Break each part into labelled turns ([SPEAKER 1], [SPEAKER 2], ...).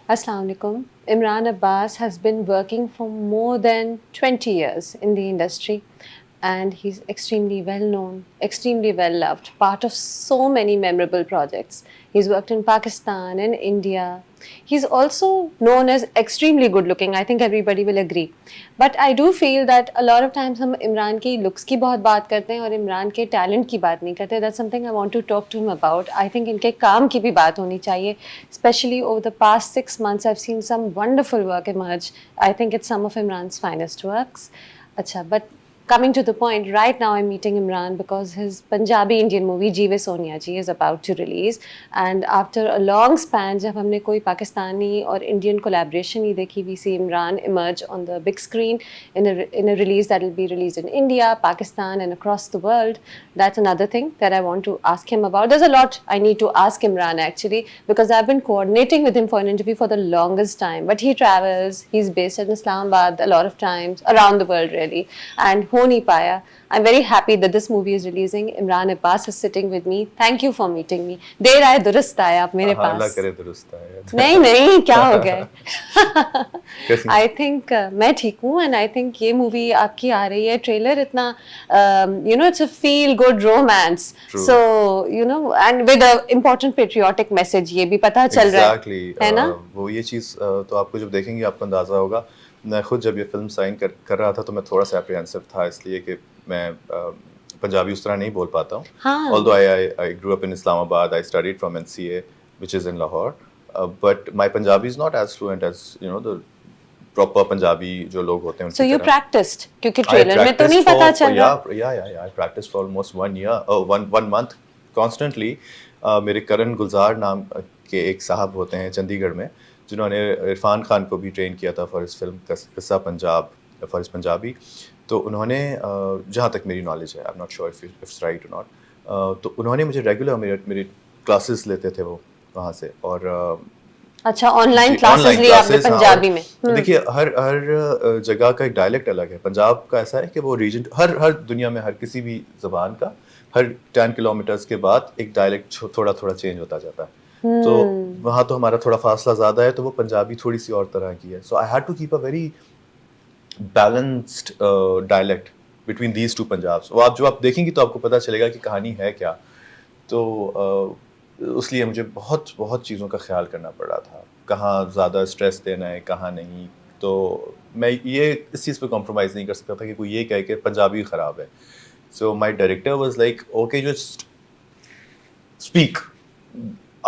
[SPEAKER 1] Assalamu alaikum. Imran Abbas has been working for more than 20 years in the industry, and he's extremely well known, extremely well loved, part of so many memorable projects. He's worked in Pakistan and India. He's also known as extremely good looking. I think everybody will agree. But I do feel that a lot of times हम इमरान की looks की बहुत बात करते हैं और इमरान के talent की बात नहीं करते. That's something I want to talk to him about. I think इनके काम की भी बात होनी चाहिए. Especially over the past 6 months, I've seen some wonderful work emerge. I think it's some of Imran's finest works. Acha, but coming to the point, right now I'm meeting Imran because his Punjabi Indian movie Jeeve Sonia Ji is about to release. And after a long span, जब हमने कोई पाकिस्तानी और Indian collaboration नहीं देखी, we see Imran emerge on the big screen in a release that will be released in India, Pakistan, and across the world. That's another thing that I want to ask him about. There's a lot I need to ask Imran actually because I've been coordinating with him for an interview for the longest time. But he travels, he's based in Islamabad a lot of times, around the world really, and ho nahi paya. I'm very happy that this movie is releasing. Imran Abbas is sitting with me. Thank you for meeting me. देर आए दुरुस्त आए आप मेरे
[SPEAKER 2] हाँ, अल्लाह
[SPEAKER 1] पास.
[SPEAKER 2] करे दुरुस्त आए।
[SPEAKER 1] नहीं नहीं क्या हो गया
[SPEAKER 2] कैसी?
[SPEAKER 1] आई थिंक मैं ठीक हूँ एंड आई थिंक ये मूवी आपकी आ रही है ट्रेलर इतना you know it's a feel good romance
[SPEAKER 2] True.
[SPEAKER 1] So you know and with a important patriotic message ये भी पता चल रहा
[SPEAKER 2] Exactly.
[SPEAKER 1] है ना.
[SPEAKER 2] वो ये चीज़ तो आपको जब देखेंगे आपको अंदाज़ा होगा। मैं खुद जब ये फिल्म साइन कर रहा था तो मैं थोड़ा सा एप्रीहेंसिव था इसलिए कि मैं पंजाबी उस तरह नहीं बोल पाता हूँ।
[SPEAKER 1] हाँ.
[SPEAKER 2] Although I grew up in Islamabad, I studied from NCA, which is in Lahore, but my Punjabi is not as fluent as the proper Punjabi जो लोग होते हैं
[SPEAKER 1] सो
[SPEAKER 2] उनकी
[SPEAKER 1] यू
[SPEAKER 2] तरह।
[SPEAKER 1] प्रैक्टिस्ड क्योंकि
[SPEAKER 2] I
[SPEAKER 1] ट्रेलर में तो नहीं
[SPEAKER 2] practiced
[SPEAKER 1] पता
[SPEAKER 2] for
[SPEAKER 1] चल रहा.
[SPEAKER 2] yeah. I practiced for almost 1 year, one month constantly. मेरे करण गुलजार नाम के एक साहब होते हैं चंडीगढ़ में जिन्होंने इरफान खान को भी ट्रेन किया था फॉर इस फिल्म किस्सा पंजाब फॉर इस पंजाबी. तो उन्होंने जहाँ तक मेरी नॉलेज है आई am not sure if it's right और नॉट, तो उन्होंने मुझे रेगुलर मेरे क्लासेस लेते थे वो वहाँ से. और
[SPEAKER 1] अच्छा ऑनलाइन
[SPEAKER 2] जी,
[SPEAKER 1] क्लासेस
[SPEAKER 2] ऑनलाइन
[SPEAKER 1] लिए आपने
[SPEAKER 2] क्लासेस. हाँ,
[SPEAKER 1] पंजाबी
[SPEAKER 2] और
[SPEAKER 1] में.
[SPEAKER 2] देखिए हर जगह का एक डायलेक्ट अलग है. पंजाब का ऐसा है कि वो रीजन हर दुनिया में हर किसी भी ज़बान का हर 10 किलोमीटर्स के बाद एक डायलेक्ट थोड़ा थोड़ा चेंज होता जाता है. तो वहाँ तो हमारा थोड़ा फासला ज़्यादा है तो वो पंजाबी थोड़ी सी और तरह की है. So I had to keep a very balanced dialect between these two Punjabs. वो आप आप देखेंगी तो आपको पता चलेगा कि कहानी है क्या. तो उसलिए मुझे बहुत बहुत चीज़ों का ख्याल करना पड़ रहा था, कहाँ ज़्यादा स्ट्रेस देना है कहाँ नहीं. तो मैं ये इस चीज़ पे कॉम्प्रोमाइज़ नहीं कर सकता था कि कोई ये कहे कि पंजाबी ख़राब है. So my director was like okay just speak.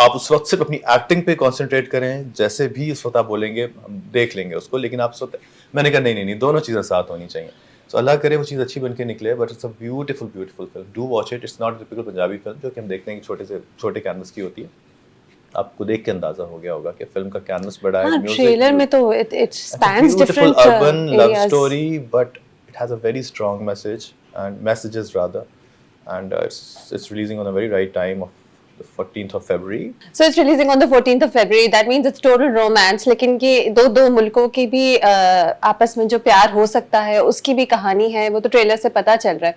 [SPEAKER 2] आप उस वक्त सिर्फ अपनी एक्टिंग पे कंसंट्रेट करें, जैसे भी उस वक्त आप बोलेंगे हम देख लेंगे उसको, लेकिन आप उस वक्त. मैंने कहा नहीं दोनों चीज़ें साथ होनी चाहिए. सो अल्लाह करे वो चीज़ अच्छी बन के निकले. But it's a beautiful film. Do watch it. It's not typical Punjabi film जो कि हम देखते हैं कि छोटे कैनवस की होती है. आपको देख के अंदाजा हो गया होगा कि फिल्म का कैनवस बड़ा है.
[SPEAKER 1] हाँ
[SPEAKER 2] म्यूजिक
[SPEAKER 1] ट्रेलर में तो it spans
[SPEAKER 2] beautiful
[SPEAKER 1] different
[SPEAKER 2] urban love
[SPEAKER 1] areas.
[SPEAKER 2] story, but it has a very strong message and messages rather, and it's releasing on a very right time of the 14th of February.
[SPEAKER 1] So it's releasing on the 14th of February. That means it's total romance. लेकिन ये दो मुल्कों की भी आपस में जो प्यार हो सकता है उसकी भी कहानी है. वो तो ट्रेलर से पता चल रहा है.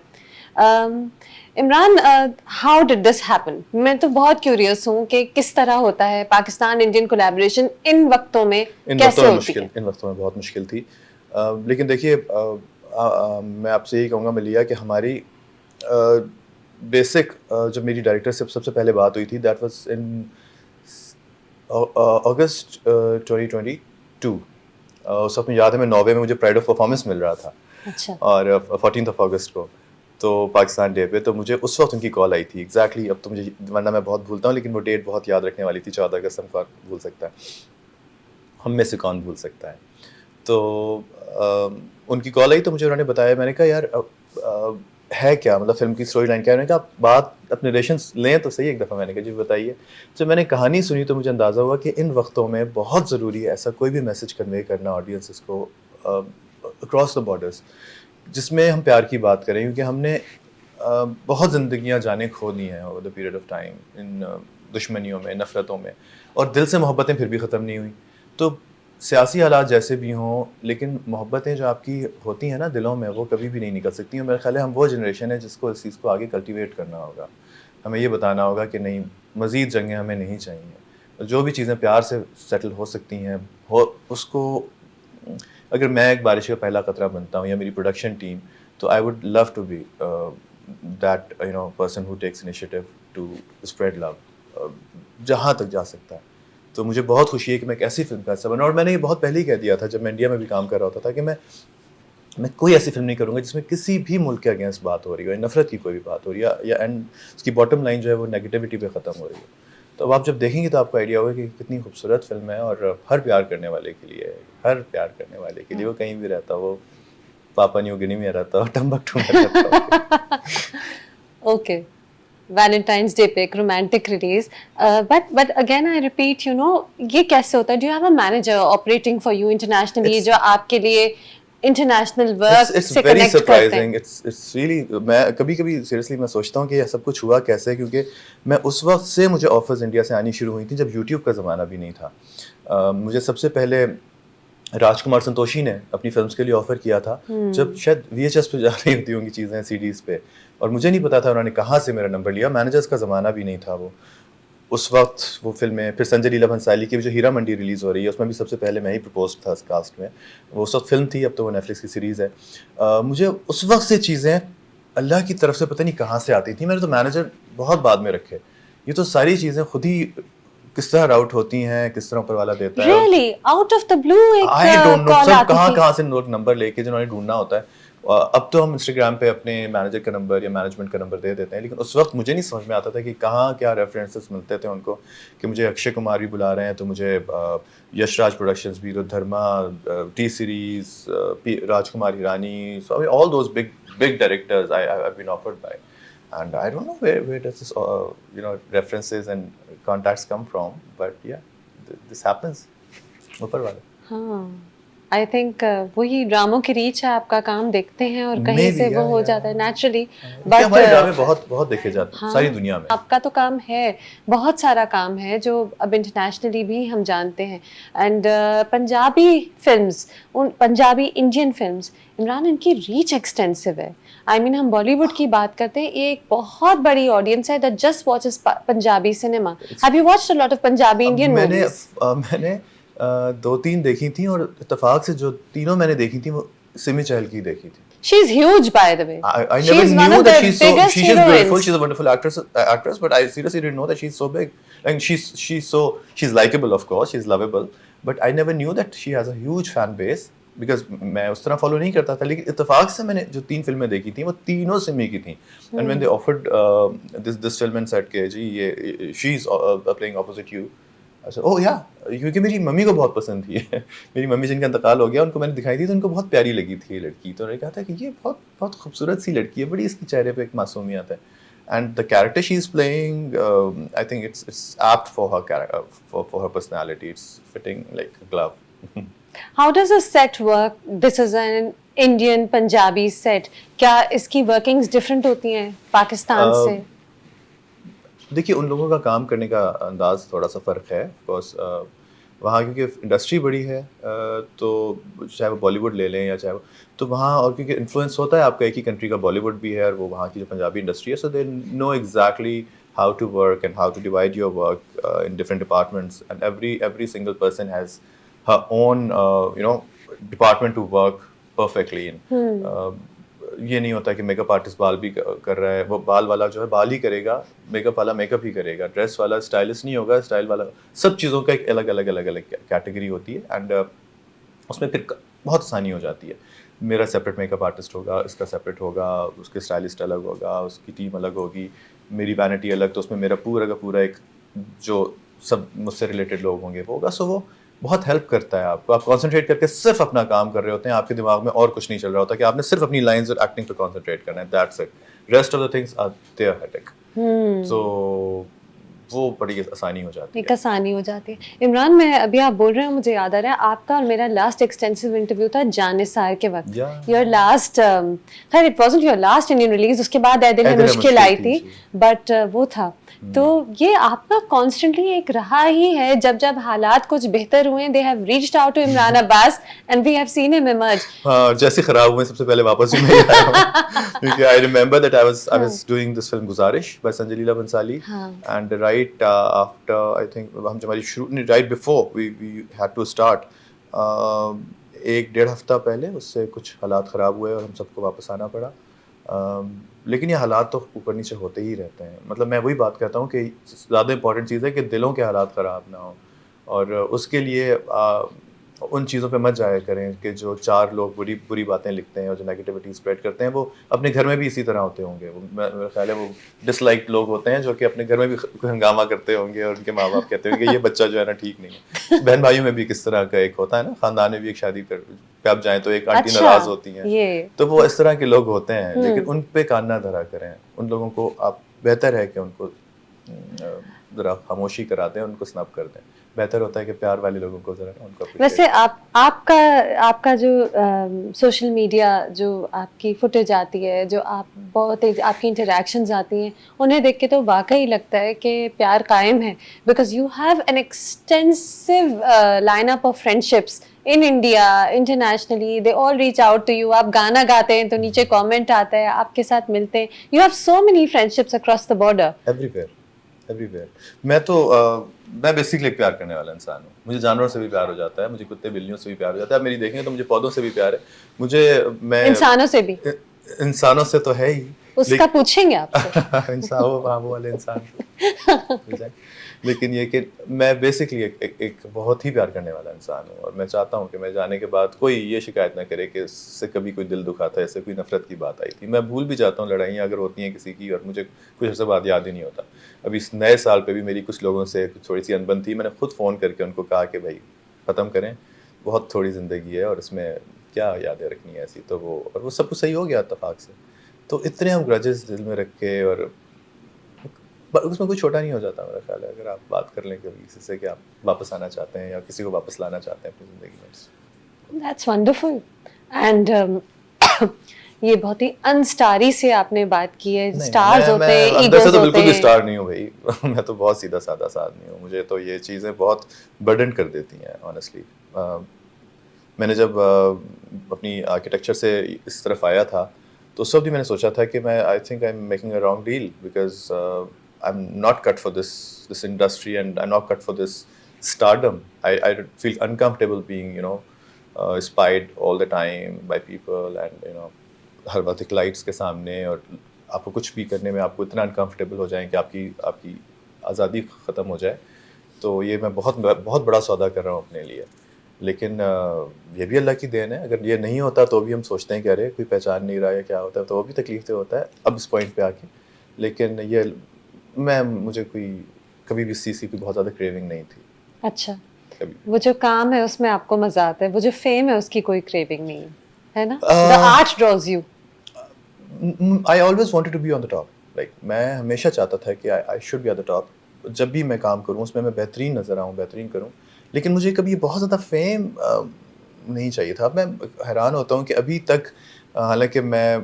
[SPEAKER 1] Imran, how did this happen? मैं तो बहुत क्यूरियस हूँ कि किस तरह होता है पाकिस्तान इंडियन कोलैबोरेशन इन वक्तों में कैसे होती है.
[SPEAKER 2] इन वक्तों में बहुत मुश्किल थी. लेकिन देखिए मैं आपसे यही कहूँगा मिलिया कि हमारी बेसिक जब मेरी डायरेक्टर से सबसे पहले बात हुई थी दैट वाज इन अगस्त 2022. उस वक्त मुझे याद है मैं नॉर्वे में मुझे प्राइड ऑफ परफॉर्मेंस मिल रहा था.
[SPEAKER 1] अच्छा.
[SPEAKER 2] और 14th of August को तो पाकिस्तान डे पे तो मुझे उस वक्त उनकी कॉल आई थी एग्जैक्टली. अब तो मुझे वरना मैं बहुत भूलता हूँ लेकिन वो डेट बहुत याद रखने वाली थी. 14 अगस्त हम कौन भूल सकता है, हम में से कौन भूल सकता है. तो उनकी कॉल आई तो मुझे उन्होंने बताया. मैंने कहा यार है क्या, मतलब फिल्म की स्टोरी लाइन क्या है. उन्होंने कहा बात अपने रिलेशंस लें तो सही एक दफ़ा. मैंने कहा जी बताइए. जब मैंने कहानी सुनी तो मुझे अंदाज़ा हुआ कि इन वक्तों में बहुत ज़रूरी है ऐसा कोई भी मैसेज कन्वे करना ऑडियंसेस को अक्रॉस द बॉर्डर्स जिसमें हम प्यार की बात करें, क्योंकि हमने बहुत ज़िंदगियाँ जाने खो दी हैं over the period of time इन दुश्मनियों में, नफ़रतों में, और दिल से मोहब्बतें फिर भी ख़त्म नहीं हुई. तो सियासी हालात जैसे भी हों लेकिन मोहब्बतें जो आपकी होती हैं ना दिलों में वो कभी भी नहीं निकल सकती. और मेरा ख्याल है हम वो जनरेशन है जिसको इस चीज़ को आगे कल्टीवेट करना होगा. हमें ये बताना होगा कि नहीं, मज़ीद जंगें हमें नहीं चाहिए. जो भी चीज़ें प्यार से सेटल हो सकती हैं हो उसको, अगर मैं एक बारिश का पहला कतरा बनता हूँ या मेरी प्रोडक्शन टीम, तो I would love to be that person who takes initiative to spread love जहाँ तक जा सकता है। तो मुझे बहुत खुशी है कि मैं एक ऐसी फिल्म का हिस्सा बना, और मैंने ये बहुत पहले ही कह दिया था जब मैं इंडिया में भी काम कर रहा होता था कि मैं कोई ऐसी फिल्म नहीं करूँगा जिसमें किसी भी मुल्क के अगेंस्ट बात हो रही हो, नफरत की कोई भी बात हो रही है, या एंड उसकी बॉटम लाइन जो है वो नेगेटिविटी पे ख़त्म हो रही है। तो अब आप जब देखेंगे तो आपको आइडिया होगा कि कितनी खूबसूरत फिल्म है, और हर प्यार करने वाले के लिए, हर प्यार करने वाले के लिए, वो कहीं भी रहता हो, पापा न्यू गिनी में रहता हो, टम्बकटू में रहता हो।
[SPEAKER 1] ओके, वैलेंटाइंस डे पे एक romantic release, but again I repeat, you know, ये कैसे होता है? Do you have a manager operating for you internationally जो आपके लिए इंटरनेशनल वर्क
[SPEAKER 2] It's
[SPEAKER 1] से
[SPEAKER 2] very
[SPEAKER 1] कनेक्ट करते
[SPEAKER 2] surprising.
[SPEAKER 1] हैं?
[SPEAKER 2] It's really, मैं कभी-कभी सीरियसली मैं सोचता हूँ कि यह सब कुछ हुआ कैसे, क्योंकि मैं उस वक्त से मुझे ऑफर्स इंडिया से आनी शुरू हुई थी जब यूट्यूब का ज़माना भी नहीं था। मुझे सबसे पहले राजकुमार संतोषी ने अपनी फिल्म्स के लिए ऑफर किया था जब शायद VHS पे जा रही होती होंगी चीज़ें, CDs पे, और मुझे नहीं पता था उन्होंने कहाँ से मेरा नंबर लिया। मैनेजर्स का ज़माना भी नहीं था वो उस वक्त। वो फिल्में फिर संजय लीला भंसाली की जो हीरा मंडी रिलीज़ हो रही है उसमें भी सबसे पहले मैं ही प्रपोज था इस कास्ट में। वो उस वक्त फिल्म थी, अब तो वो नेटफ्लिक्स की सीरीज़ है। मुझे उस वक्त से चीज़ें अल्लाह की तरफ से पता नहीं कहाँ से आती थी। मैंने तो मैनेजर बहुत बाद में रखे। ये तो सारी चीज़ें खुद ही किस तरह राउट होती हैं, किस तरह ऊपर वाला देता है।
[SPEAKER 1] Really out of the blue एक
[SPEAKER 2] आई डोंट नो,
[SPEAKER 1] कॉल
[SPEAKER 2] सब
[SPEAKER 1] आती
[SPEAKER 2] कहाँ
[SPEAKER 1] थी?
[SPEAKER 2] कहाँ से लोग नंबर लेके जिन्होंने ढूंढना होता है। अब तो हम इंस्टाग्राम पे अपने मैनेजर का नंबर या मैनेजमेंट का नंबर दे देते हैं, लेकिन उस वक्त मुझे नहीं समझ में आता था कि कहाँ क्या रेफरेंसेस मिलते थे उनको, कि मुझे अक्षय कुमार भी बुला रहे हैं तो मुझे यशराज प्रोडक्शंस भी, Dharma, T series, Rajkumar Hirani, so all those big directors I have been offered by, and I don't know where does this references and contacts come from, but yeah, this happens. ऊपर वाले।
[SPEAKER 1] हाँ, आई थिंक वही ड्रामों की reach है, आपका काम देखते हैं और कहीं
[SPEAKER 2] Maybe,
[SPEAKER 1] से वो
[SPEAKER 2] yeah,
[SPEAKER 1] हो
[SPEAKER 2] yeah.
[SPEAKER 1] जाता है नेचुरली।
[SPEAKER 2] क्या हमारे ड्रामे बहुत बहुत देखे जाते हैं
[SPEAKER 1] हाँ,
[SPEAKER 2] सारी दुनिया में।
[SPEAKER 1] आपका तो काम है, बहुत सारा काम है जो अब इंटरनेशनली भी हम जानते हैं। एंड पंजाबी फिल्म्स, उन पंजाबी इंडियन फिल्म्स, इमरान, इनकी रीच एक्सटेंसिव है। आई मीन हम बॉलीवुड की बात करते हैं, ये एक बहुत बड़ी ऑडियंस है that just watches Punjabi cinema. Have you watched a lot of Punjabi Indian movies?
[SPEAKER 2] मैंने 2-3 देखी थी, और इत्तेफाक से जो तीनों मैंने देखी थी वो सिमी चहल की देखी थी।
[SPEAKER 1] She is huge, by the way.
[SPEAKER 2] I
[SPEAKER 1] She
[SPEAKER 2] never
[SPEAKER 1] is one
[SPEAKER 2] knew
[SPEAKER 1] of
[SPEAKER 2] that
[SPEAKER 1] the
[SPEAKER 2] she's so
[SPEAKER 1] biggest
[SPEAKER 2] she's just beautiful.
[SPEAKER 1] heroines.
[SPEAKER 2] She's a wonderful actress, but I seriously didn't know that she's so big. Like she's likable, of course, she's lovable, but I never knew that she has a huge fan base, because मैं उस तरह follow नहीं करता था। लेकिन इत्तेफाक से मैंने जो 3 फिल्में देखी थी वो तीनों सिमी की थी। And when they offered this film and said कि जी ये she's playing opposite you, अच्छा ओह या, क्योंकि मेरी मम्मी को बहुत पसंद थी मेरी मम्मी जिनका इंतकाल हो गया, उनको मैंने दिखाई थी तो उनको बहुत प्यारी लगी थी ये लड़की। तो उन्होंने कहा था कि ये बहुत बहुत खूबसूरत सी लड़की है, बड़ी इसके चेहरे पे एक मासूमियत है, and the character she is playing, I think it's apt for her personality, it's fitting like a glove.
[SPEAKER 1] How does a set work? This is an Indian Punjabi set. क्या इसकी workings different होती हैं पाकिस्तान से?
[SPEAKER 2] देखिए उन लोगों का काम करने का अंदाज़ थोड़ा सा फ़र्क है। बिकॉज वहाँ क्योंकि इंडस्ट्री बड़ी है, तो चाहे वो बॉलीवुड ले लें या चाहे वो, तो वहाँ, और क्योंकि इन्फ्लुएंस होता है आपका एक ही कंट्री का, बॉलीवुड भी है और वो वहाँ की जो पंजाबी इंडस्ट्री है, so they know exactly how to work and how to divide your work in different departments, and every single person has her own department to work perfectly in. ये नहीं होता कि मेकअप आर्टिस्ट बाल भी कर रहा है, वो बाल वाला जो है बाल ही करेगा, मेकअप वाला मेकअप ही करेगा, ड्रेस वाला स्टाइलिस्ट नहीं होगा, स्टाइल वाला, सब चीज़ों का एक अलग अलग कैटेगरी होती है, एंड उसमें फिर बहुत आसानी हो जाती है। मेरा सेपरेट मेकअप आर्टिस्ट होगा, इसका सेपरेट होगा, उसके स्टाइलिस्ट अलग होगा, उसकी टीम अलग होगी, मेरी वैनिटी अलग, तो उसमें मेरा पूरा का पूरा एक जो सब मुझसे रिलेटेड लोग होंगे वो होगा। सो वो बहुत हेल्प करता है आपको। आप कंसंट्रेट करके सिर्फ अपना काम कर रहे होते हैं, आपके दिमाग में और कुछ नहीं चल रहा होता, कि आपने सिर्फ अपनी लाइंस और एक्टिंग पे कंसंट्रेट करना है, that's it, rest of the things are their headache. सो वो बड़ी आसानी हो जाती है,
[SPEAKER 1] एक आसानी हो जाती है। इमरान, मैं अभी आप बोल रहे हो मुझे याद आ रहा है, आपका और मेरा लास्ट एक्सटेंसिव इंटरव्यू था जानिसार के वक्त। योर लास्ट, खैर it wasn't your last Indian release, उसके बाद ऐ दिल है मुश्किल आई थी, बट वो था। तो ये आपका कॉन्स्टेंटली एक रहा ही है, जब जब हालात कुछ बेहतर हुए, they have reached out to Imran Abbas and we have seen him emerge.
[SPEAKER 2] हाँ, जैसे खराब हुए सबसे पहले वापस ही मैं आया हूँ, क्योंकि I remember that I was doing this film Guzaarish by Sanjay Leela Bhansali, and right right after I think हम हमारी शुरू right before we had to start, 1 डेढ़ हफ्ता पहले उससे कुछ हालात ख़राब हुए और हम सबको वापस आना पड़ा। लेकिन ये हालात तो ऊपर नीचे होते ही रहते हैं। मतलब मैं वही बात कहता हूँ कि ज़्यादा इम्पोर्टेंट चीज़ है कि दिलों के हालात ख़राब ना हो, और उसके लिए उन चीज़ों पे मत जाया करें कि जो 4 लोग बुरी बुरी बातें लिखते हैं और जो नेगेटिविटी स्प्रेड करते हैं, वो अपने घर में भी इसी तरह होते होंगे। मेरा ख़्याल है वो डिसलाइक्ड लोग होते हैं जो कि अपने घर में भी हंगामा करते होंगे और उनके माँ-बाप कहते होंगे कि ये बच्चा जो है ना ठीक नहीं है। बहन-भाइयों में भी किस तरह का एक होता है ना, ख़ानदान में भी एक शादी पे आप जाएँ तो एक आंटी
[SPEAKER 1] अच्छा,
[SPEAKER 2] नाराज़ होती हैं।
[SPEAKER 1] ये
[SPEAKER 2] तो वो इस तरह के लोग होते हैं, लेकिन
[SPEAKER 1] हुँ।
[SPEAKER 2] उन पे कान ना धरा करें। उन लोगों को आप बेहतर है कि उनको ज़रा खामोशी करा दें, उनको स्नब कर दें। बेहतर होता है कि प्यार वाले लोगों को ज़रा उनको
[SPEAKER 1] वैसे
[SPEAKER 2] अप्रिशिएट करें।
[SPEAKER 1] आपका जो सोशल मीडिया जो आपकी फुटेज आती है, जो आप बहुत आपकी इंटरैक्शंस आती हैं, उन्हें देख के तो वाक़ई लगता है कि प्यार कायम है, because you have an extensive lineup of friendships in India, internationally, they all reach out to you. आप गाना गाते हैं तो नीचे कमेंट आता है, आपके साथ मिलते हैं। You have so many friendships across the border.
[SPEAKER 2] Everywhere, everywhere. मैं बेसिकली एक प्यार करने वाला इंसान हूँ। मुझे जानवरों से भी प्यार हो जाता है, मुझे कुत्ते-बिल्लियों से भी प्यार हो जाता है। आप मेरी देखेंगे तो मुझे पौधों से भी प्यार है। मुझे मैं
[SPEAKER 1] इंसानों से भी?
[SPEAKER 2] इ इंसानों से तो है ही,
[SPEAKER 1] उसका
[SPEAKER 2] लेक
[SPEAKER 1] पूछेंगे आपसे।
[SPEAKER 2] इंसान वो वाले इंसान मिल जाए। लेकिन ये कि मैं बेसिकली एक बहुत ही प्यार करने वाला इंसान हूँ, और मैं चाहता हूँ कि मैं जाने के बाद कोई ये शिकायत ना करे कि इससे कभी कोई दिल दुखा था, इससे कोई नफ़रत की बात आई थी। मैं भूल भी जाता हूँ लड़ाइयाँ अगर होती हैं किसी की, और मुझे कुछ अर्से बाद याद ही नहीं होता। अभी इस नए साल पे भी मेरी कुछ लोगों से थोड़ी-सी अनबन थी। मैंने खुद फ़ोन करके उनको कहा कि भई ख़त्म करें, बहुत थोड़ी ज़िंदगी है और इसमें क्या यादें रखनी है ऐसी। तो वो सब कुछ सही हो गया इत्तेफ़ाक से। तो इतने हम ग्रजेस दिल में रख के, और उसमें कोई छोटा नहीं हो जाता मेरा ख्याल है, अगर आप बात कर लें कभी किसी से कि आप वापस आना चाहते हैं या किसी को वापस लाना चाहते हैं अपनी ज़िंदगी में।
[SPEAKER 1] That's wonderful. एंड ये बहुत ही अनस्टारी से आपने बात की है।
[SPEAKER 2] नहीं, नहीं,
[SPEAKER 1] स्टार्स होते
[SPEAKER 2] मैं
[SPEAKER 1] हैं,
[SPEAKER 2] अंदर से
[SPEAKER 1] ईगोज़
[SPEAKER 2] तो
[SPEAKER 1] होते
[SPEAKER 2] बिल्कुल भी
[SPEAKER 1] हैं।
[SPEAKER 2] स्टार नहीं हूँ भई। मैं तो बहुत सीधा-साधा सा आदमी हूँ। मुझे तो ये चीज़ें बहुत बर्डन कर देती हैं ऑनेस्टली। मैंने जब अपनी आर्किटेक्चर से इस तरफ आया था, तो उस वक़्त भी मैंने सोचा था कि मैं I think I am making a wrong deal, because I am not cut for this industry, and I am not cut for this stardom. I feel uncomfortable being spied all the time by people, and हर वक़्त एक lights के सामने, और आपको कुछ भी करने में आपको इतना अनकम्फर्टेबल हो जाएँ कि आपकी आपकी आज़ादी ख़त्म हो जाए। तो ये मैं बहुत बड़ा सौदा कर रहा हूँ अपने लिए। लेकिन ये भी अल्लाह की देन है। अगर ये नहीं होता तो भी हम सोचते हैं कि अरे कोई पहचान नहीं रहा है, क्या होता है, तो वो भी तकलीफ़ से होता है अब इस पॉइंट पे आके। लेकिन ये मुझे कोई कभी भी इस चीज़ की कोई बहुत ज़्यादा क्रेविंग नहीं थी,
[SPEAKER 1] अच्छा,
[SPEAKER 2] कभी।
[SPEAKER 1] वो जो काम है उसमें आपको मज़ा आता है, वो जो फ़ेम है उसकी कोई क्रेविंग नहीं है ना? The
[SPEAKER 2] uh,
[SPEAKER 1] art draws you.
[SPEAKER 2] I always wanted to be on the top. Like मैं हमेशा चाहता था कि I I should be at the top. जब भी मैं काम करूँ उसमें मैं बेहतरीन नज़र आऊँ, बेहतरीन करूँ। लेकिन मुझे कभी बहुत ज़्यादा फ़ेम नहीं चाहिए था। मैं हैरान होता हूँ कि अभी तक हालाँकि मैं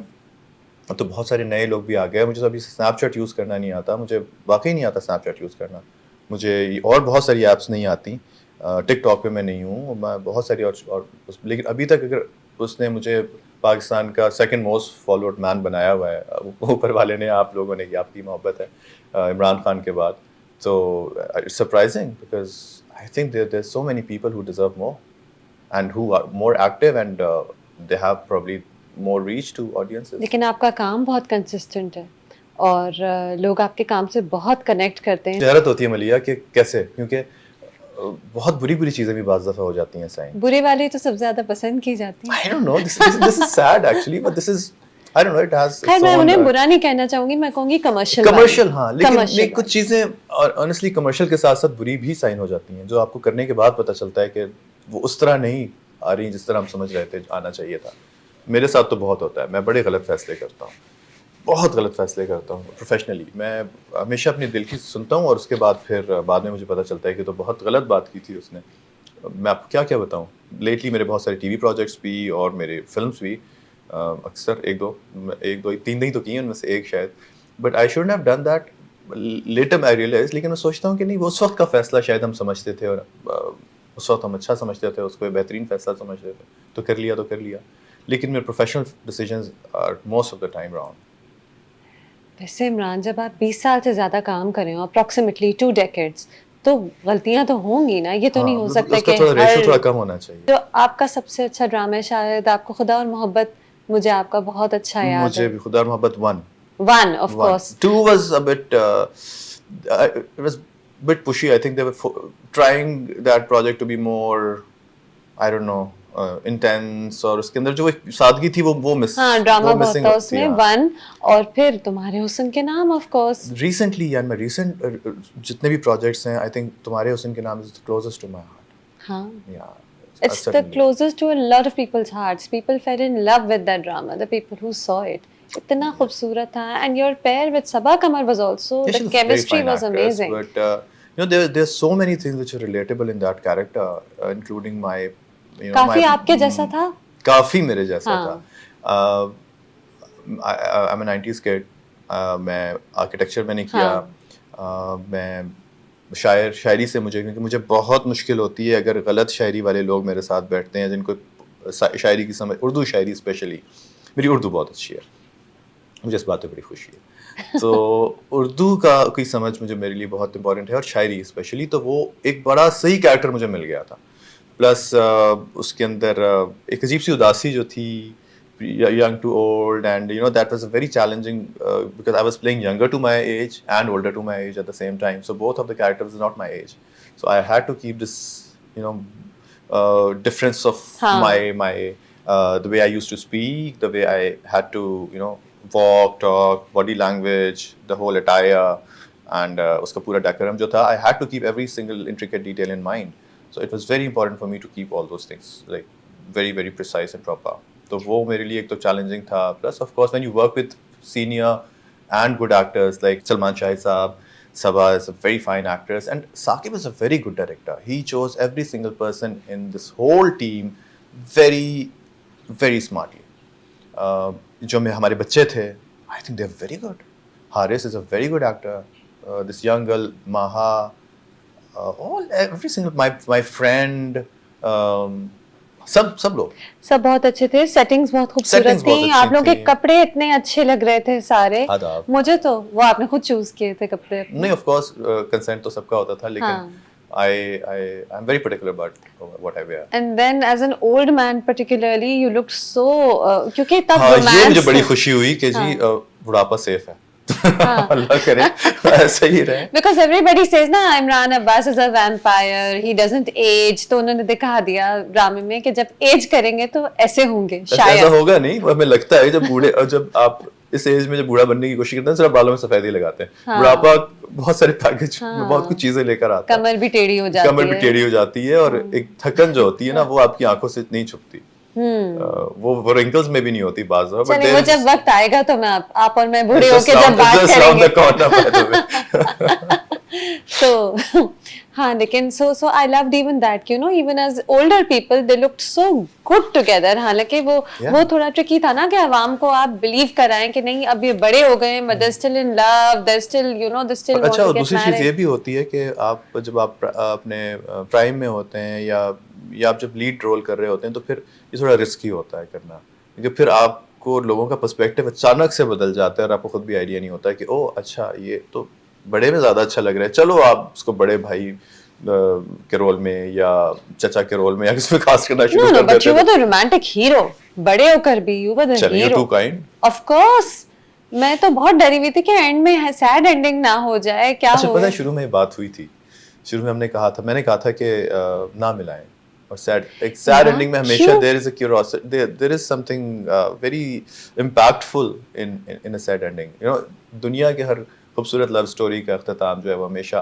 [SPEAKER 2] अब तो बहुत सारे नए लोग भी आ गए हैं। मुझे तो अभी स्नैपचैट यूज़ करना नहीं आता। मुझे वाक़ई नहीं आता स्नैपचैट यूज़ करना। मुझे और बहुत सारी ऐप्स नहीं आती। टिकटॉक पे मैं नहीं हूँ। मैं बहुत सारी और लेकिन अभी तक अगर उसने मुझे पाकिस्तान का सेकंड मोस्ट फॉलोड मैन बनाया हुआ है। ऊपर वाले ने, आप लोगों ने, ये आपकी मोहब्बत है इमरान खान के बाद। तो it's surprising because I think there are so many people who deserve more and who are more active, and they have probably more reach to audiences.
[SPEAKER 1] लेकिन आपका काम बहुत कंसिस्टेंट है और लोग आपके काम से बहुत कनेक्ट करते हैं।
[SPEAKER 2] हैरत होती है मलिया कि कैसे, क्योंकि बहुत बुरी-बुरी चीज़ें भी बाज़ दफ़ा हो जाती हैं साईं।
[SPEAKER 1] बुरे वाले तो सबसे ज़्यादा पसंद की जाती हैं।
[SPEAKER 2] I don't know, this is sad actually, but this is, I don't know, it has
[SPEAKER 1] खैर
[SPEAKER 2] its
[SPEAKER 1] मैं
[SPEAKER 2] own
[SPEAKER 1] उन्हें बुरा नहीं कहना चाहूँगी, मैं कहूँगी कमर्शियल वाले।
[SPEAKER 2] कमर्शियल, हाँ, लेकिन नहीं,
[SPEAKER 1] कमर्शियल
[SPEAKER 2] कुछ
[SPEAKER 1] वाले।
[SPEAKER 2] चीज़ें और ऑनेस्टली कमर्शियल के साथ-साथ बुरी भी साइन हो जाती हैं, जो आपको करने के बाद पता चलता है कि वो उस तरह नहीं आ रही जिस तरह हम समझ रहे थे आना चाहिए था। मेरे साथ तो बहुत होता है, मैं बड़े गलत फ़ैसले करता हूँ। बहुत गलत फ़ैसले करता हूँ प्रोफ़ेशनली। मैं हमेशा अपने दिल की सुनता हूँ, और उसके बाद फिर बाद में मुझे पता चलता है कि तो बहुत गलत बात की थी उसने। मैं आपको क्या-क्या बताऊँ? लेटली मेरे बहुत सारे टीवी प्रोजेक्ट्स भी और मेरे फ़िल्म्स भी अक्सर 1-2 3 नहीं तो किए उनमें से 1 शायद। But I shouldn't have done that. Later I realise, लेकिन मैं सोचता हूँ कि नहीं, वो उस वक़्त का फ़ैसला शायद हम समझते थे, और उस वक़्त हम अच्छा समझते थे, उसको एक बेहतरीन फ़ैसला समझते थे। तो कर लिया। लेकिन मेरे professional decisions are most of the time wrong.
[SPEAKER 1] वैसे इमरान, जब आप 20 साल से ज़्यादा काम कर रहे हो, अप्रॉक्सीमेटली 2 डेकेड्स, तो गलतियां तो होंगी ना। ये तो नहीं हो सकता
[SPEAKER 2] उसका
[SPEAKER 1] कि
[SPEAKER 2] थोड़ा रेशो
[SPEAKER 1] हर
[SPEAKER 2] थोड़ा कम होना चाहिए।
[SPEAKER 1] जो आपका सबसे अच्छा ड्रामा है शायद आपको खुदा और मोहब्बत, मुझे आपका बहुत अच्छा याद
[SPEAKER 2] मुझे
[SPEAKER 1] है।
[SPEAKER 2] भी खुदा और मोहब्बत 1
[SPEAKER 1] one of
[SPEAKER 2] 1
[SPEAKER 1] course.
[SPEAKER 2] 2 was a bit it was bit pushy. I think they were trying that project to be more, I don't know, intense, और उसके अंदर जो एक सादगी थी वो
[SPEAKER 1] हाँ, ड्रामा बहुत
[SPEAKER 2] मिसिंग
[SPEAKER 1] था
[SPEAKER 2] थी।
[SPEAKER 1] उसमें।
[SPEAKER 2] हाँ,
[SPEAKER 1] वन, और फिर तुम्हारे हुस्न के नाम ऑफ कोर्स।
[SPEAKER 2] रिसेंटली यार मैं जितने भी प्रोजेक्ट्स हैं, आई थिंक तुम्हारे हुस्न के नाम is closest to my heart.
[SPEAKER 1] हाँ,
[SPEAKER 2] या
[SPEAKER 1] it's the
[SPEAKER 2] certainly।
[SPEAKER 1] closest to a lot of people's hearts. People fell in love with that drama, the people who saw it. इतना खूबसूरत था, and your pair with Sabaa Kamar was also,
[SPEAKER 2] Yeah,
[SPEAKER 1] the
[SPEAKER 2] she's a very
[SPEAKER 1] chemistry
[SPEAKER 2] fine
[SPEAKER 1] was
[SPEAKER 2] actress,
[SPEAKER 1] amazing.
[SPEAKER 2] but there's so many things which are relatable in that character, including my, my
[SPEAKER 1] काफी आपके जैसा था।
[SPEAKER 2] काफी मेरे जैसा था।
[SPEAKER 1] हाँ,
[SPEAKER 2] I'm a 90s kid। मैं आर्किटेक्चर मैंने किया।
[SPEAKER 1] हाँ,
[SPEAKER 2] मैं शायरी से मुझे, क्योंकि मुझे बहुत मुश्किल होती है अगर गलत शायरी वाले लोग मेरे साथ बैठते हैं जिनको शायरी की समझ, उर्दू शायरी स्पेशली। मेरी उर्दू बहुत अच्छी है, मुझे इस बात पे बड़ी खुशी है। तो उर्दू का कोई समझ मुझे, मेरे लिए बहुत इंपॉर्टेंट है, और शायरी स्पेशली। तो वो एक बड़ा सही कैरेक्टर मुझे मिल गया था। प्लस उसके अंदर एक अजीब सी उदासी जो थी, young to old, and that was a very challenging, because I was playing younger to my age and older to my age at the same time, so both of the characters are not my age, so I had to keep this difference of
[SPEAKER 1] हाँ,
[SPEAKER 2] the way I used to speak, the way I had to walk, talk, body language, the whole attire, and uska pura decorum jo tha, I had to keep every single intricate detail in mind. So it was very important for me to keep all those things like very very precise and proper. तो वो मेरे लिए एक तो challenging था। Plus of course when you work with senior and good actors like Salman Shahid साहब, Sabaa is a very fine actress, and Saqib is a very good director. He chose every single person in this whole team very very smartly. जो में हमारे बच्चे थे, I think they're very good. Haris is a very good actor. This young girl Maha, every single my friend, सब लोग,
[SPEAKER 1] सब बहुत अच्छे थे। सेटिंग्स बहुत खूबसूरत
[SPEAKER 2] सेटिंग्स बहुत
[SPEAKER 1] थी।
[SPEAKER 2] अच्छी
[SPEAKER 1] आप लोग के
[SPEAKER 2] थी।
[SPEAKER 1] कपड़े इतने अच्छे लग रहे थे सारे।
[SPEAKER 2] आदाब।
[SPEAKER 1] मुझे तो वो आपने खुद चूज किए थे कपड़े अपने।
[SPEAKER 2] नहीं, ऑफ कोर्स कंसेंट तो सबका होता था, लेकिन
[SPEAKER 1] हाँ।
[SPEAKER 2] I am very particular about what I wear.
[SPEAKER 1] And then as an old man particularly, you looked so क्योंकि तब
[SPEAKER 2] हाँ, ये मुझे
[SPEAKER 1] रोमांस।
[SPEAKER 2] बड़ी खुशी हुई कि जी
[SPEAKER 1] हाँ।
[SPEAKER 2] बुढ़ापा सेफ है।
[SPEAKER 1] हाँ।
[SPEAKER 2] अल्लाह करे ऐसा ही रहे।
[SPEAKER 1] Because everybody says ना Imran Abbas is a vampire, he doesn't age, तो उन्होंने दिखा दिया ड्रामे में कि जब एज करेंगे तो ऐसे होंगे
[SPEAKER 2] ऐसा
[SPEAKER 1] शायद।
[SPEAKER 2] होगा नहीं, हमें लगता है जब बूढ़े, और जब आप इस एज में जब बूढ़ा बनने की कोशिश करते हैं, सिर्फ बालों में सफेदी लगाते हैं।
[SPEAKER 1] हाँ।
[SPEAKER 2] बुढ़ापा बहुत सारे पैकेज में
[SPEAKER 1] हाँ।
[SPEAKER 2] बहुत कुछ चीजें लेकर आता है।
[SPEAKER 1] कमर भी टेढ़ी हो जाती है।
[SPEAKER 2] कमर भी टेढ़ी हो जाती है, और एक थकन जो होती है ना, वो आपकी आंखों से नहीं छुपती। वो रिंकल्स में भी नहीं होती बाज़।
[SPEAKER 1] चलिए, वो जब वक्त आएगा तो मैं आप और मैं बूढ़े होके जब बात करेंगे तो हाँ, लेकिन so I loved even that, even as older people they looked so good together. हालांकि वो थोड़ा ट्रिकी था ना कि अवाम को आप बिलीव कराएं कि नहीं अब ये बड़े हो गए, but they're still in love, they're still they still want
[SPEAKER 2] अच्छा,
[SPEAKER 1] to get
[SPEAKER 2] दूसरी चीज
[SPEAKER 1] married.
[SPEAKER 2] ये भी होती है कि आप जब आप अपने प्राइम में होते हैं, या आप जब लीड रोल कर रहे होते हैं, तो फिर ये थोड़ा रिस्की होता है करना, क्योंकि फिर आपको लोगों का पर्सपेक्टिव अचानक से बदल जाता है, और आपको खुद भी आइडिया नहीं होता है कि ओह अच्छा, ये तो बड़े में ज्यादा अच्छा लग रहा है, चलो आप उसको बड़े भाई के रोल में या चचा के रोल में या किसमें कास्ट करना शुरू कर देते हैं।
[SPEAKER 1] But you were the romantic hero. बड़े होकर भी you were the
[SPEAKER 2] चलिए,
[SPEAKER 1] hero.
[SPEAKER 2] too kind.
[SPEAKER 1] Of course. मैं तो बहुत डरी हुई थी कि एंड में सैड एंडिंग ना हो जाए, क्या
[SPEAKER 2] अच्छा,
[SPEAKER 1] हो।
[SPEAKER 2] पता है शुरू में बात हुई थी, शुरू में मैंने कहा था कि ना मिलाएं, और एक सैड एंडिंग में हमेशा there is a curiosity, there is something very impactful in a sad ending. दुनिया के हर खूबसूरत लव स्टोरी का अख्ताम जो है वो हमेशा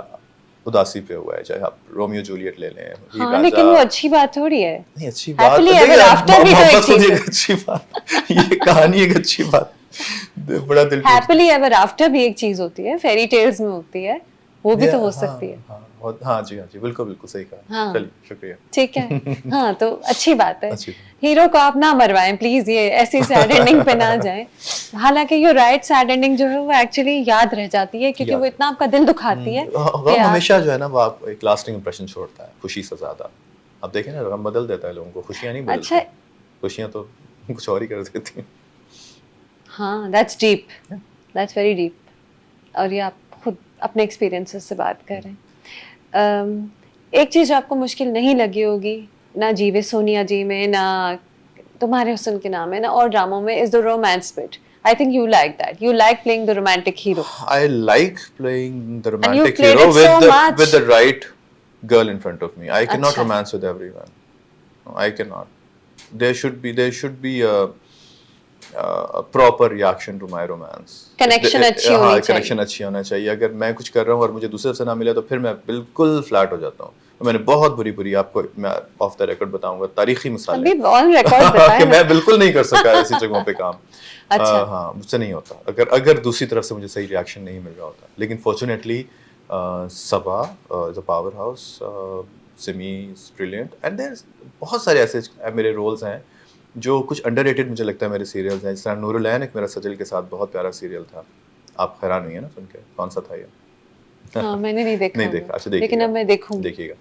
[SPEAKER 2] उदासी पे हुआ है, चाहे आप रोमियो जूलियट ले लें, हीर
[SPEAKER 1] हाँ,
[SPEAKER 2] रांझा।
[SPEAKER 1] लेकिन वो अच्छी बात थोड़ी है।
[SPEAKER 2] नहीं, अच्छी बात
[SPEAKER 1] Happily
[SPEAKER 2] नहीं,
[SPEAKER 1] ever after भी तो एक चीज है।
[SPEAKER 2] अच्छी बात, ये कहानी एक अच्छी बात, बड़ा दिल टूट।
[SPEAKER 1] हैप्पीली एवर आफ्टर भी एक चीज होती है, फेरी टेल्स में होती है, वो भी तो हो सकती है।
[SPEAKER 2] हाँ जी, बिल्कुल बिल्कुल सही कहा।
[SPEAKER 1] हाँ।
[SPEAKER 2] चलिए, शुक्रिया।
[SPEAKER 1] ठीक है। हाँ, तो अच्छी बात है।
[SPEAKER 2] अच्छी बात।
[SPEAKER 1] हीरो को आप ना मरवाएं प्लीज, ये ऐसी सैड एंडिंग पे ना जाएं। हालांकि ये राइट सैड एंडिंग जो है वो एक्चुअली याद रह जाती है, क्योंकि वो इतना आपका दिल दुखाती है कि
[SPEAKER 2] हमेशा जो है ना, वो आप एक लास्टिंग इंप्रेशन छोड़ता है खुशी से ज्यादा। आप देखें ना, गम बदल देता है लोगों को, खुशियां नहीं बदलती।
[SPEAKER 1] अच्छा,
[SPEAKER 2] खुशियां तो कुछ और ही कर देती हैं।
[SPEAKER 1] हाँ, that's deep, that's very deep. और ये आप खुद अपने एक्सपीरियंसेस से बात कर रहे हैं। एक चीज़ आपको मुश्किल नहीं लगी होगी ना जीवे सोनिया जी में, ना तुम्हारे हुस्न के नाम है, ना और ड्रामों में, is the romance bit. I think you like that. You like playing the romantic hero.
[SPEAKER 2] I like playing the
[SPEAKER 1] And you've
[SPEAKER 2] romantic
[SPEAKER 1] played
[SPEAKER 2] hero
[SPEAKER 1] it so much.
[SPEAKER 2] with the right girl in front of me. I cannot
[SPEAKER 1] Acha.
[SPEAKER 2] romance with everyone. No, I cannot. There should be a proper reaction to my romance.
[SPEAKER 1] Connection अच्छी होनी चाहिए.
[SPEAKER 2] connection अच्छी होना चाहिए. अगर मैं कुछ कर रहा हूँ और मुझे दूसरे से ना मिले तो फिर मैं बिल्कुल फ्लैट हो जाता हूँ. मैंने बहुत बुरी आपको मैं ऑफ द रिकॉर्ड बताऊंगा तारीखी मिसालें.
[SPEAKER 1] अभी ऑन रिकॉर्ड बताएं.
[SPEAKER 2] कि मैं बिल्कुल नहीं कर सका ऐसी जगहों पे काम.
[SPEAKER 1] अच्छा.
[SPEAKER 2] हाँ, मुझसे नहीं होता अगर दूसरी तरफ से मुझे सही रिएक्शन नहीं मिल रहा होता. लेकिन fortunately Saba is a powerhouse, Simi is brilliant, and there बहुत सारे ऐसे मेरे रोल्स हैं जो कुछ अंडररेटेड मुझे लगता है मेरे सीरियल्स हैं. जैसे नूरुलैन एक मेरा सजल के साथ बहुत प्यारा सीरियल था. आप हैरान हुई है ना सुन के, कौन सा था ये?
[SPEAKER 1] हाँ, मैंने नहीं देखा.
[SPEAKER 2] नहीं देखा. अच्छा देखिएगा.
[SPEAKER 1] लेकिन अब मैं देखूंगी.
[SPEAKER 2] देखिएगा,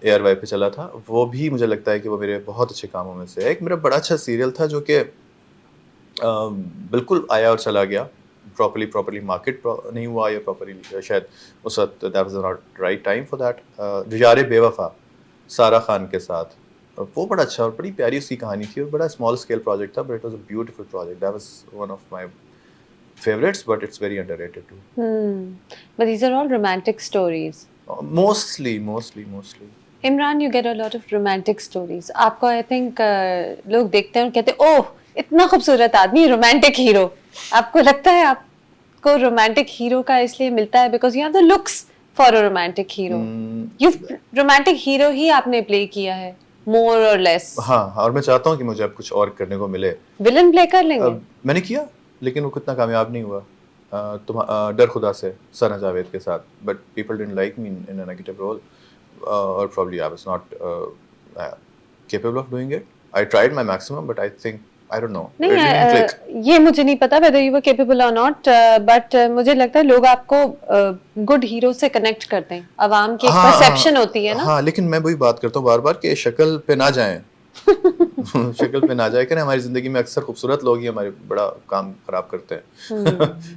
[SPEAKER 2] एयर वाई पे चला था. वो भी मुझे लगता है कि वो मेरे बहुत अच्छे कामों में से है. एक मेरा बड़ा अच्छा सीरियल था जो कि बिल्कुल आया और चला गया. प्रॉपर्ली मार्केट नहीं हुआ या प्रॉपर्ली शायद उस वक्त that was not right time for that. रिजारे बेवफा सारा खान के साथ, वो बड़ा अच्छा और बड़ी प्यारी उसकी कहानी थी. और बड़ा स्मॉल स्केल प्रोजेक्ट था, but it was a beautiful project. That was one of my favorites, but it's very underrated too.
[SPEAKER 1] But these are all romantic stories.
[SPEAKER 2] Mostly.
[SPEAKER 1] Imran, you get a lot of romantic stories. आपको I think लोग देखते हैं और कहते हैं ओह इतना खूबसूरत आदमी, रोमांटिक हीरो. आपको लगता है आपको रोमांटिक हीरो का इसलिए मिलता है because you have the looks for a romantic hero. Romantic hero ही आपने प्ले किया है more or less.
[SPEAKER 2] हाँ, और मैं चाहता हूँ कि मुझे अब कुछ और करने को मिले.
[SPEAKER 1] विलन प्ले कर लेंगे.
[SPEAKER 2] मैंने किया लेकिन वो कितना कामयाब नहीं हुआ. डर खुदा से सना जावेद के साथ, but people didn't like me in a negative role, और probably I was not capable of doing it. I tried my maximum, but I think I don't know.
[SPEAKER 1] नहीं, ये मुझे नहीं पता whether you were capable or not, but मुझे लगता है लोग आपको गुड हीरो से कनेक्ट करते हैं. अवाम की एक परसेप्शन होती है ना.
[SPEAKER 2] हाँ, लेकिन मैं वही बात करता हूँ बार-बार कि शक्ल पे ना जाएं. शक्ल पे ना जाए. हमारी जिंदगी में अक्सर खूबसूरत लोग ही हमारे बड़ा काम खराब करते हैं.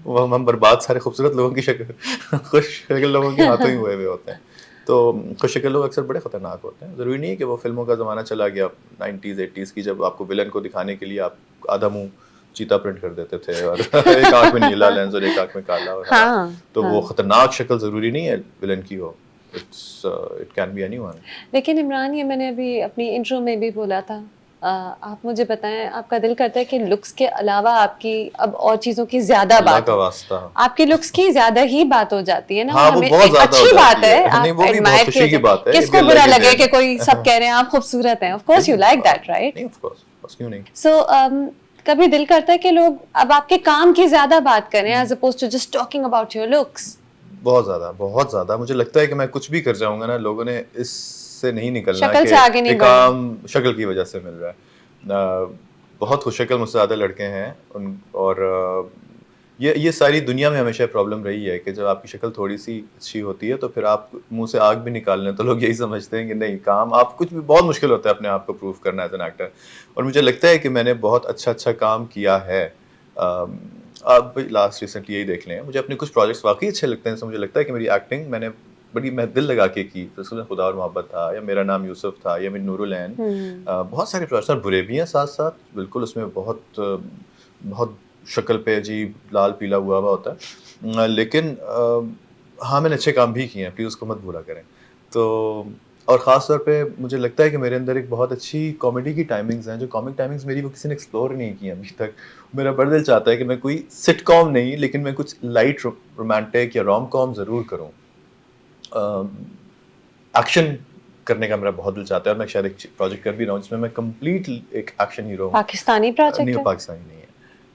[SPEAKER 2] वो हम बर्बाद सारे खूबसूरत लोगों की शक्ल खुश शक्ल लोगों के हाथों ही हुए होते हैं. तो खुश शक्ल लोग अक्सर बड़े खतरनाक होते हैं. जरूरी नहीं है कि वो फिल्मों का ज़माना चला गया 90s 80s की, जब आपको विलन को दिखाने के लिए आप आधा मुंह चीता प्रिंट कर देते थे और एक आंख में नीला लेंस और एक आंख में काला. और तो वो खतरनाक शक्ल जरूरी नहीं है विलन की हो. It can be anyone.
[SPEAKER 1] लेकिन इमरान, ये मैंने अभी अपनी इंट्रो में भी बोला था, आप मुझे बताएं, आपका दिल करता है कि लुक्स के अलावा आपकी अब और चीजों की ज्यादा बात हो. आपकी लुक्स की ज्यादा ही बात हो जाती है ना.
[SPEAKER 2] हाँ,
[SPEAKER 1] हमें एक अच्छी बात है. आप एडमायर कीजिए. किसको बुरा लगे कि कोई सब कह रहे हैं आप खूबसूरत हैं. Of course you like that, right?
[SPEAKER 2] नहीं, ऑफ कोर्स, क्यों नहीं.
[SPEAKER 1] सो कभी दिल करता है कि लोग अब आपके काम की ज्यादा बात करें as opposed to just talking about your looks.
[SPEAKER 2] बहुत ज्यादा. मुझे लगता है कि मैं कुछ भी कर जाऊंगा ना, लोगों ने इससे नहीं निकलना
[SPEAKER 1] कि
[SPEAKER 2] काम शक्ल की वजह से मिल रहा है. बहुत खुशशक्ल मुझसे ज़्यादा लड़के हैं और ये सारी दुनिया में हमेशा प्रॉब्लम रही है कि जब आपकी शक्ल थोड़ी सी अच्छी होती है तो फिर आप मुंह से आग भी निकाल लें तो लोग यही समझते हैं कि नहीं, काम आप कुछ भी बहुत मुश्किल होता है अपने आप को प्रूव करना एज एन एक्टर. और मुझे लगता है कि मैंने बहुत अच्छा काम किया है. आप लास्ट रिसेंटली यही देख लें, मुझे अपने कुछ प्रोजेक्ट्स वाकई अच्छे लगते हैं. मुझे लगता है कि मेरी एक्टिंग मैंने मैं दिल लगा के की. तो खुदा और मोहब्बत था, या मेरा नाम यूसुफ था, या मेरी नूरुलैन. बहुत सारे प्रोजेक्ट्स बुरे भी हैं साथ साथ. बिल्कुल उसमें बहुत शक्ल पे अजीब लाल पीला हुआ होता है. लेकिन हाँ, मैंने अच्छे काम भी किए हैं, प्लीज़ उसको मत बुरा करें. तो और ख़ास तौर पे मुझे लगता है कि मेरे अंदर एक बहुत अच्छी कॉमेडी की टाइमिंग्स हैं, जो कॉमिक टाइमिंग्स मेरी वो किसी ने एक्सप्लोर नहीं की अभी तक. मेरा बड़ा दिल चाहता है कि मैं कोई सिटकॉम नहीं, लेकिन मैं कुछ लाइट रोमांटिक या रोम कॉम ज़रूर करूँ. एक्शन करने का मेरा बहुत दिल चाहता है, और मैं शायद एक प्रोजेक्ट कर भी रहा हूँ जिसमें मैं कंप्लीट एक एक्शन हीरो हूँ.
[SPEAKER 1] पाकिस्तानी प्रोजेक्ट
[SPEAKER 2] नहीं, पाकिस्तानी नहीं है.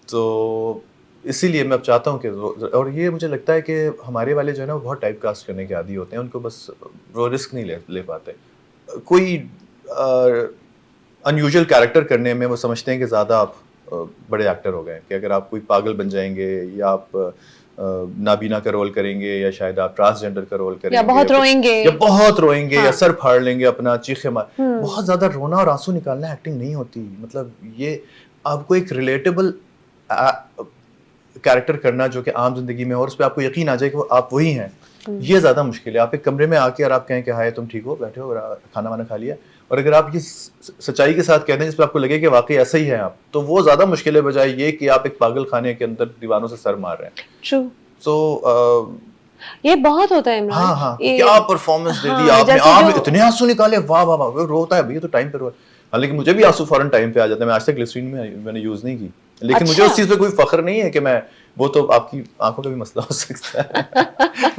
[SPEAKER 2] तो इसीलिए मैं अब चाहता हूँ कि और ये मुझे लगता है कि हमारे वाले जो है ना, वो बहुत टाइप कास्ट करने के आदी होते हैं. उनको बस वो रिस्क नहीं ले पाते. कोई अनयूजुअल कैरेक्टर करने में वो समझते हैं कि ज़्यादा आप बड़े एक्टर हो गए, कि अगर आप कोई पागल बन जाएंगे, या आप नाबीना का रोल करेंगे, या शायद आप ट्रांसजेंडर का रोल करेंगे,
[SPEAKER 1] या बहुत रोएंगे,
[SPEAKER 2] हाँ. या सर फाड़ लेंगे अपना, चीखे मार. बहुत ज़्यादा रोना और आंसू निकालना एक्टिंग नहीं होती. मतलब ये आपको एक रिलेटेबल कैरेक्टर करना जो कि आम जिंदगी में, और उस पर आपको यकीन आ जाए कि वो आप वही हैं, ये ज़्यादा मुश्किल है। आप एक कमरे में आके और आप कहें कि हाय तुम ठीक हो, बैठे हो और खाना वाना खा लिया, और अगर आप ये सच्चाई के साथ कहते हैं जिस पर आपको लगे कि वाकई ऐसा ही है आप, तो वो ज़्यादा मुश्किल है बजाय ये कि आप एक पागल खाने के अंदर दीवानों से सर मार रहे हैं।
[SPEAKER 1] ट्रू,
[SPEAKER 2] सो
[SPEAKER 1] ये बहुत होता है इमरान।
[SPEAKER 2] हाँ हाँ,
[SPEAKER 1] ये
[SPEAKER 2] क्या परफॉर्मेंस दे दी
[SPEAKER 1] हाँ,
[SPEAKER 2] आपने,
[SPEAKER 1] जैसे
[SPEAKER 2] आप
[SPEAKER 1] जो
[SPEAKER 2] इतने आंसू निकाले, वाह वाह वाह, वो रोता है भैया तो टाइम पे रो। हालांकि मुझे भी आंसू फौरन टाइम पे आ जाते हैं, मैं आज तक ग्लिसरीन में मैंने यूज नहीं की, लेकिन मुझे
[SPEAKER 1] अच्छा।
[SPEAKER 2] उस चीज पे कोई फख्र नहीं है कि मैं, वो तो आपकी आंखों का भी मसला हो सकता है,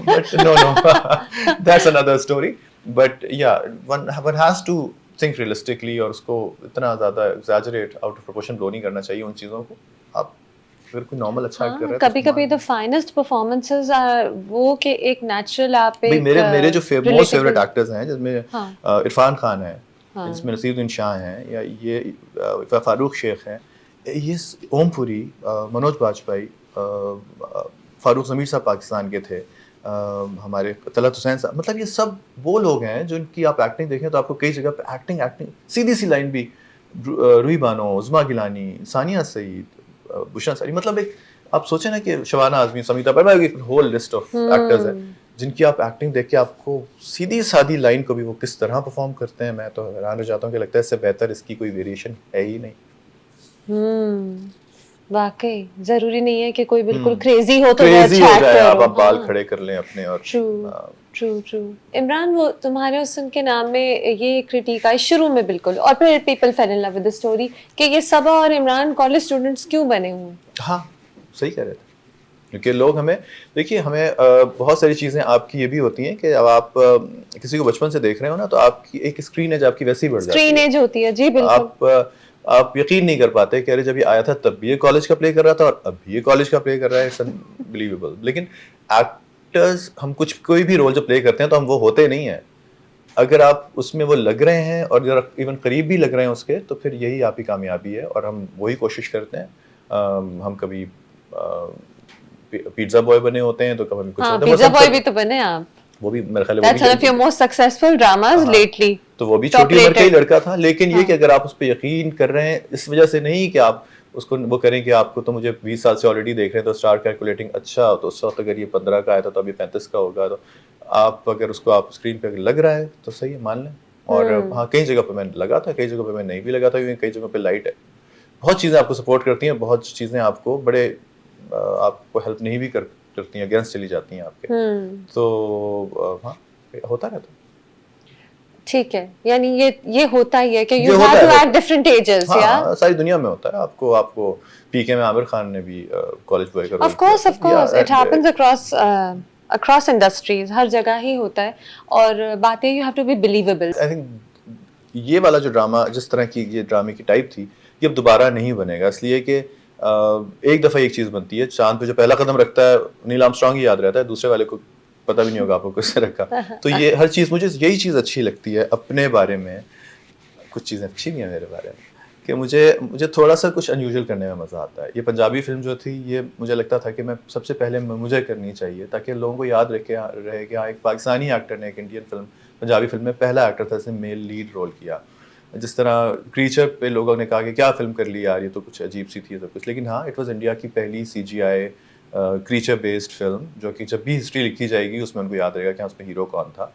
[SPEAKER 2] but no no that's another story. But yeah one has to think realistically, और उसको इतना ज्यादा exaggerate out of proportion blow नहीं करना चाहिए उन चीजों को। आप अगर कोई नॉर्मल अच्छा एक्ट कर रहा
[SPEAKER 1] हाँ,
[SPEAKER 2] है तो
[SPEAKER 1] कभी
[SPEAKER 2] उसको
[SPEAKER 1] कभी द फाइनेस्ट परफॉर्मेंसेस आर वो कि एक नेचुरल आप
[SPEAKER 2] भाई,
[SPEAKER 1] एक
[SPEAKER 2] मेरे जो मोस्ट फेवरेट
[SPEAKER 1] रिलेटेबल।
[SPEAKER 2] एक्टर्स हैं, जिसमें
[SPEAKER 1] हाँ
[SPEAKER 2] इरफान खान है,
[SPEAKER 1] हाँ
[SPEAKER 2] जिसमें नसीरुद्दीन शाह हैं, या ये फारूक शेख हैं, ये ओम पुरी, मनोज बाजपेयी, फारूक ज़मीर साहब पाकिस्तान के थे, हमारे तलत हुसैन साहब, मतलब ये सब वो लोग हैं जो इनकी आप एक्टिंग देखें तो आपको कई जगह पे एक्टिंग सीधी सी लाइन भी, रूही बानो, उज़मा गिलानी, सानिया सईद, बुशरा सारी, मतलब एक आप सोचें ना कि शबाना आज़मी, समीता पर, एक होल लिस्ट ऑफ एक्टर्स है जिनकी आप एक्टिंग देख के आपको सीधी सादी लाइन को भी वो किस तरह परफॉर्म करते हैं, मैं तो हैरान हो जाता हूँ कि लगता है इससे बेहतर इसकी कोई वेरिएशन है ही नहीं।
[SPEAKER 1] वाकई जरूरी नहीं है कि कोई बिल्कुल क्रेजी हो तो वो
[SPEAKER 2] क्रेजी
[SPEAKER 1] अच्छा
[SPEAKER 2] हो जाए,
[SPEAKER 1] एक्टर हो।
[SPEAKER 2] आप बाल
[SPEAKER 1] हाँ,
[SPEAKER 2] खड़े कर लें अपने, और
[SPEAKER 1] ट्रू ट्रू ट्रू। इमरान, वो तुम्हारे उस उनके नाम में ये क्रिटिक आई शुरू में बिल्कुल, और फिर people fail in love with the story कि ये सबा और इमरान कॉलेज स्टूडेंट्स क्यों बने हुए हैं।
[SPEAKER 2] हाँ सही कह रहे थे, क्योंकि लोग हमें, देखिए हमें बहुत सारी चीज़ें आपकी ये भी होती हैं कि अब आप किसी को बचपन से देख रहे हो ना, तो आपकी एक स्क्रीन एज आपकी वैसे ही बढ़ जाती
[SPEAKER 1] स्क्रीन
[SPEAKER 2] है।
[SPEAKER 1] एज होती है जी, बिल्कुल।
[SPEAKER 2] आप यकीन नहीं कर पाते कि अरे जब ये आया था तब भी ये कॉलेज का प्ले कर रहा था और अब भी ये कॉलेज का प्ले कर रहा है, इट्स अनबिलीवेबल। लेकिन एक्टर्स, हम कोई भी रोल जब प्ले करते हैं तो हम वो होते नहीं हैं। अगर आप उसमें वो लग रहे हैं और जरा इवन करीब भी लग रहे हैं उसके, तो फिर यही आपकी कामयाबी है, और हम वही कोशिश करते हैं। हम कभी पिज्जा बॉय बने होते हैं, तो कभी कुछ
[SPEAKER 1] हाँ,
[SPEAKER 2] होता है,
[SPEAKER 1] पिज्जा बॉय भी तो बने आप।
[SPEAKER 2] वो भी मेरे ख्याल है
[SPEAKER 1] That's one of your most successful dramas lately.
[SPEAKER 2] तो वो भी
[SPEAKER 1] Top
[SPEAKER 2] छोटी उम्र का ही
[SPEAKER 1] rated.
[SPEAKER 2] लड़का था। लेकिन ये कि अगर आप उस पर यकीन कर रहे हैं, इस वजह से नहीं कि आप उसको वो करें कि आपको तो मुझे 20 साल से ऑलरेडी देख रहे हैं, तो स्टार कैलकुलेटिंग, अच्छा तो उस वक्त अगर ये 15 का आया था तो अभी 35 का होगा, तो आप अगर उसको आप स्क्रीन पे लग रहा है तो सही है, मान लें। और हाँ, कई जगह पे मैं लगा था, कई जगह पे मैं नहीं भी लगा था, क्योंकि कई जगह पे लाइट है, बहुत चीज़ें आपको सपोर्ट करती हैं, बहुत चीज़ें आपको बड़े आपको हेल्प नहीं भी करती हैं, अगेंस्ट चली जाती हैं आपके। तो हाँ, होता रहता है।
[SPEAKER 1] ठीक है, यानी ये होता ही है कि
[SPEAKER 2] ये
[SPEAKER 1] you
[SPEAKER 2] होता
[SPEAKER 1] have to
[SPEAKER 2] है,
[SPEAKER 1] act different ages,
[SPEAKER 2] हाँ,
[SPEAKER 1] yeah?
[SPEAKER 2] सारी दुनिया में होता है। आपको पीके में आमिर खान ने भी कॉलेज बॉय का रोल
[SPEAKER 1] Of course,
[SPEAKER 2] किया
[SPEAKER 1] of
[SPEAKER 2] था।
[SPEAKER 1] course,
[SPEAKER 2] Yeah,
[SPEAKER 1] it happens across industries, हर जगह ही होता है, और बातें you have to be believable.
[SPEAKER 2] I think ये वाला जो ड्रामा, जिस तरह की ये ड्रामे की टाइप थी, ये अब दोबारा नहीं बनेगा, इसलिए कि एक दफ़ा एक चीज़ बनती है, चांद पे जो पहला कदम रखता है नील आर्मस्ट्रांग ही याद रहता है, दूसरे वाले को पता भी नहीं होगा आपको किसने रखा। तो ये हर चीज़, मुझे यही चीज़ अच्छी लगती है अपने बारे में। कुछ चीज़ें अच्छी नहीं है मेरे बारे में, कि मुझे थोड़ा सा कुछ अनयूजुअल करने में मज़ा आता है। ये पंजाबी फिल्म जो थी, ये मुझे लगता था कि मैं सबसे पहले मुझे करनी चाहिए, ताकि लोगों को याद रहे कि हाँ, एक पाकिस्तानी एक्टर ने एक इंडियन फिल्म, पंजाबी फिल्म में पहला एक्टर था जिसने मेल लीड रोल किया। जिस तरह क्रीचर पे लोगों ने कहा कि क्या फिल्म कर ली यार, ये तो कुछ अजीब सी थी, सब कुछ, लेकिन हाँ, इट वाज इंडिया की पहली CGI क्रीचर बेस्ड फिल्म, जो कि जब भी हिस्ट्री लिखी जाएगी उसमें उनको याद रहेगा कि हाँ, उसमें हीरो कौन था।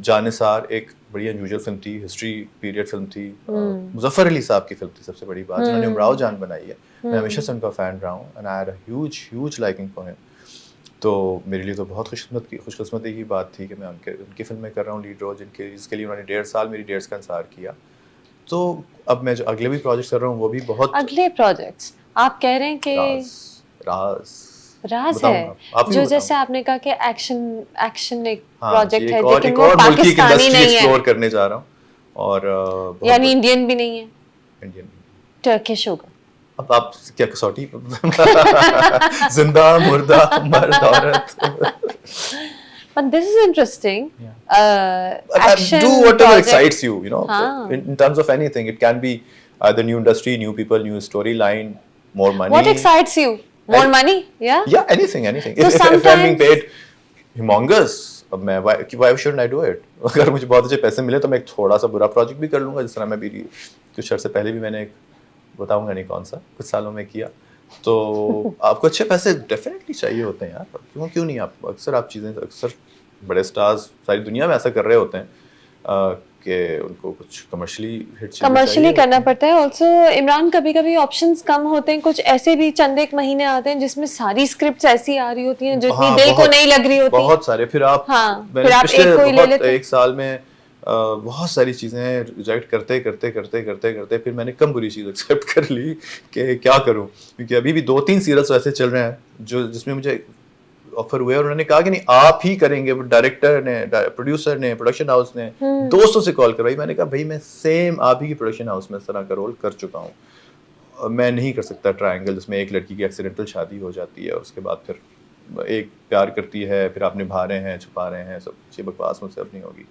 [SPEAKER 2] जानिसार एक बड़ी अनयूजुअल फिल्म थी, हिस्ट्री पीरियड फिल्म थी, मुजफ्फर अली साहब की फिल्म थी, सबसे बड़ी बात, जिन्होंने उमराव जान बनाई है। मैं हमेशा से उनका फ़ैन रहा हूँ, and I had a huge liking for him. तो मेरे लिए तो बहुत खुशकिस्मती की बात थी कि मैं उनकी फिल्म में कर रहा हूँ लीड रोल, जिसके लिए उन्होंने 1.5 साल मेरी डेट्स का इंतजार किया। तो अब मैं जो अगले भी प्रोजेक्ट्स कर रहा हूँ, वो भी बहुत
[SPEAKER 1] अगले प्रोजेक्ट्स आप कह रहे हैं कि राज है, जो जैसे आपने कहा कि एक्शन एक प्रोजेक्ट है, लेकिन वो पाकिस्तानी नहीं है,
[SPEAKER 2] एक्सप्लोर करने जा रहा हूँ, और
[SPEAKER 1] यानी इंडियन भी नहीं है,
[SPEAKER 2] इंडियन
[SPEAKER 1] टर्किश होगा।
[SPEAKER 2] अब आप क्या कसौटी जिंदा मुर्दा मर्द औरत।
[SPEAKER 1] But this is interesting. Action
[SPEAKER 2] do whatever
[SPEAKER 1] project.
[SPEAKER 2] excites you, you know,
[SPEAKER 1] हाँ.
[SPEAKER 2] in terms of anything. It can be the new industry, new people, new storyline, more money.
[SPEAKER 1] What excites you? More money? Yeah?
[SPEAKER 2] Yeah, anything.
[SPEAKER 1] So
[SPEAKER 2] if I'm being paid humongous, अब मैं why shouldn't I do it? अगर मुझे बहुत अच्छे पैसे मिले तो मैं एक थोड़ा सा बुरा प्रोजेक्ट भी कर लूँगा, जिस तरह मैं भी कुछ अर्से पहले भी मैंने एक, बताऊँगा नहीं कौन सा, कुछ सालों में किया, तो आपको अच्छे पैसे डेफिनेटली चाहिए होते हैं यार, क्यों नहीं। आप अक्सर बड़े स्टार्स सारी दुनिया में ऐसा कर रहे होते हैं कि उनको कुछ कमर्शियली हिट चीजें
[SPEAKER 1] कमर्शियली
[SPEAKER 2] चाहिए
[SPEAKER 1] करना
[SPEAKER 2] होती हैं।
[SPEAKER 1] पड़ता है ऑल्सो। इमरान, कभी कभी ऑप्शंस कम होते हैं, कुछ ऐसे भी चंद एक महीने आते हैं जिसमें सारी स्क्रिप्ट्स ऐसी आ रही होती हैं जो इतनी
[SPEAKER 2] हाँ,
[SPEAKER 1] दिल को नहीं लग रही होती।
[SPEAKER 2] बहुत सारे। फिर आप
[SPEAKER 1] हाँ,
[SPEAKER 2] मैंने
[SPEAKER 1] फिर आप
[SPEAKER 2] पिछले
[SPEAKER 1] एक कोई ले लेते हैं।
[SPEAKER 2] एक साल में बहुत सारी चीजें रिजेक्ट करते फिर मैंने कम बुरी चीज एक्सेप्ट कर ली कि क्या करूं, क्योंकि अभी भी 2-3 सीरियल्स ऐसे चल रहे हैं जो जिसमें मुझे ऑफर हुए और उन्होंने कहा कि नहीं आप ही करेंगे। वो डायरेक्टर ने, प्रोड्यूसर ने, प्रोडक्शन हाउस ने दोस्तों से कॉल करवाई। मैंने कहा भाई मैं सेम आप ही की प्रोडक्शन हाउस में इस तरह का रोल कर चुका हूँ, मैं नहीं कर सकता ट्रायंगल जिसमें एक लड़की की एक्सीडेंटल शादी हो जाती है और उसके बाद फिर एक प्यार करती है, फिर आप निभा रहे हैं, छुपा रहे हैं, सब ये बकवास मुझसे अब नहीं होगी।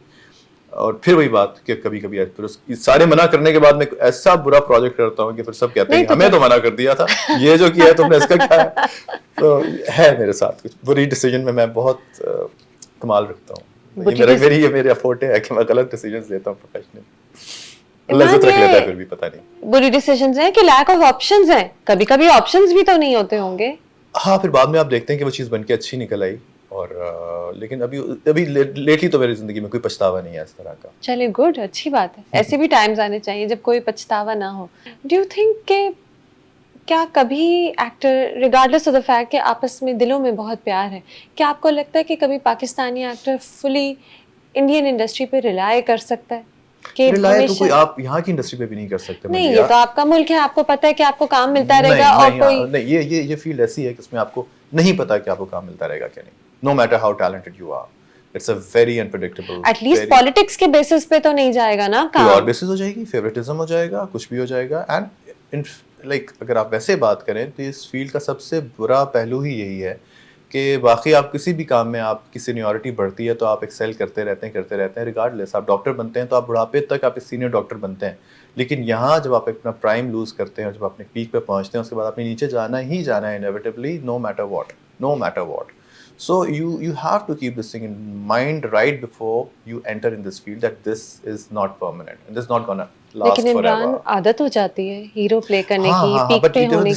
[SPEAKER 2] और फिर वही बात कि कभी कभी फिर सारे मना करने के बाद मैं ऐसा बुरा प्रोजेक्ट करता हूँ कि फिर सब कहते हैं हमें तो मना कर दिया था, ये जो किया है तुमने इसका क्या है। तो है मेरे साथ कुछ बुरी डिसीजन में मैं बहुत कमाल रखता हूँ। ये मेरा फोटे है कि मैं गलत डिसीजन लेता हूँ प्रोफेशनली। लज्जत रख लेता है फिर भी, पता नहीं
[SPEAKER 1] बुरी डिसीजंस हैं कि लैक ऑफ ऑप्शंस हैं। कभी कभी ऑप्शंस भी तो नहीं होते होंगे।
[SPEAKER 2] हाँ, फिर बाद में आप देखते हैं कि वो चीज़ बन के अच्छी निकल आई। और लेकिन अभी लेटली तो मेरी जिंदगी में कोई पछतावा नहीं है इस तरह का।
[SPEAKER 1] चलिए, गुड, अच्छी बात है। ऐसे भी टाइम्स आने चाहिए जब कोई पछतावा ना हो। डू यू थिंक के क्या कभी actor, regardless of the fact कि आपस में दिलों में बहुत प्यार है, क्या आपको लगता है कि कभी Pakistani actor fully Indian industry पे रिलाय कर सकता है कि
[SPEAKER 2] रिलाय तो कोई आप यहाँ की इंडस्ट्री पे भी नहीं कर सकते।
[SPEAKER 1] नहीं, ये तो आपका मुल्क है, आपको पता है कि आपको काम मिलता रहेगा। और कोई
[SPEAKER 2] नहीं, ये फील्ड ऐसी है कि इसमें आपको नहीं पता कि आपको काम मिलता रहेगा क्या नहीं, no matter how talented you are. It's a very unpredictable.
[SPEAKER 1] At least politics के बेसिस पे तो नहीं जाएगा ना काम।
[SPEAKER 2] कोई और बेसिस हो जाएगी, फेवरेटिज्म हो जाएगा, कुछ भी हो जाएगा। एंड लाइक अगर आप वैसे बात करें तो इस फील्ड का सबसे बुरा पहलू ही यही है कि बाकी आप किसी भी काम में आपकी सीनियरिटी बढ़ती है तो आप एक्सेल करते रहते हैं रिगार्डलेस। आप डॉक्टर बनते हैं तो आप बुढ़ापे तक आप एक सीनियर डॉक्टर बनते हैं, लेकिन यहाँ जब आप अपना प्राइम लूज करते हैं, जब अपने पीक पे पहुँचते हैं, उसके बाद आपने नीचे जाना ही जाना है inevitably, no matter what. So you have to keep this thing in mind right before you enter in this field, that this is not permanent and this is not gonna last
[SPEAKER 1] लेकिन Imran,
[SPEAKER 2] forever.
[SPEAKER 1] आदत हो जाती है hero play करने की,
[SPEAKER 2] हाँ,
[SPEAKER 1] peak
[SPEAKER 2] but
[SPEAKER 1] पे
[SPEAKER 2] you know,
[SPEAKER 1] होने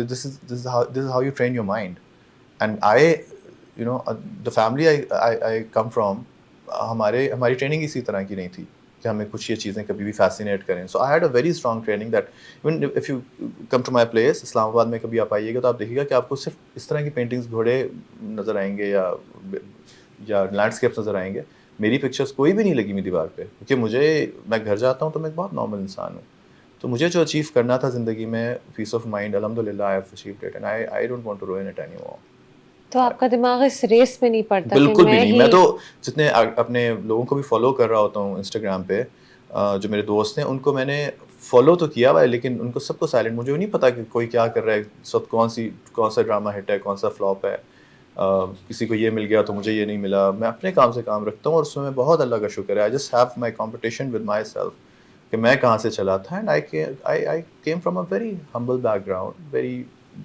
[SPEAKER 2] this is how you train your mind. And the family I come from, हमारी ट्रेनिंग इसी तरह की नहीं थी कि हमें कुछ ये चीज़ें कभी भी फैसिनेट करें। So I had a very strong training that even if you come to my place Islamabad में कभी आप आइएगा तो आप देखिएगा कि आपको सिर्फ इस तरह की पेंटिंग्स, घोड़े नज़र आएंगे या लैंडस्केप्स नज़र आएंगे। मेरी पिक्चर्स कोई भी नहीं लगी मेरी दीवार पे, क्योंकि मैं घर जाता हूँ तो मैं एक बहुत नॉर्मल इंसान हूँ। तो मुझे जो अचीव करना था ज़िंदगी में, पीस ऑफ माइंड, अल्हम्दुलिल्लाह I have achieved it and I don't want to ruin it anymore.
[SPEAKER 1] तो आपका दिमाग इस रेस में नहीं पड़ता?
[SPEAKER 2] बिल्कुल भी नहीं। मैं तो जितने अपने लोगों को भी फॉलो कर रहा होता हूँ इंस्टाग्राम पे, जो मेरे दोस्त हैं उनको मैंने फॉलो तो किया हुआ है, लेकिन उनको सबको साइलेंट। मुझे नहीं पता कि कोई क्या कर रहा है, सब कौन सा ड्रामा हिट है, कौन सा फ्लॉप है, किसी को ये मिल गया तो मुझे ये नहीं मिला। मैं अपने काम से काम रखता हूँ और उसमें बहुत अल्लाह का शुक्र है। I just have my competition with my self कि मैं कहाँ से चला था। And I came from a very humble background, very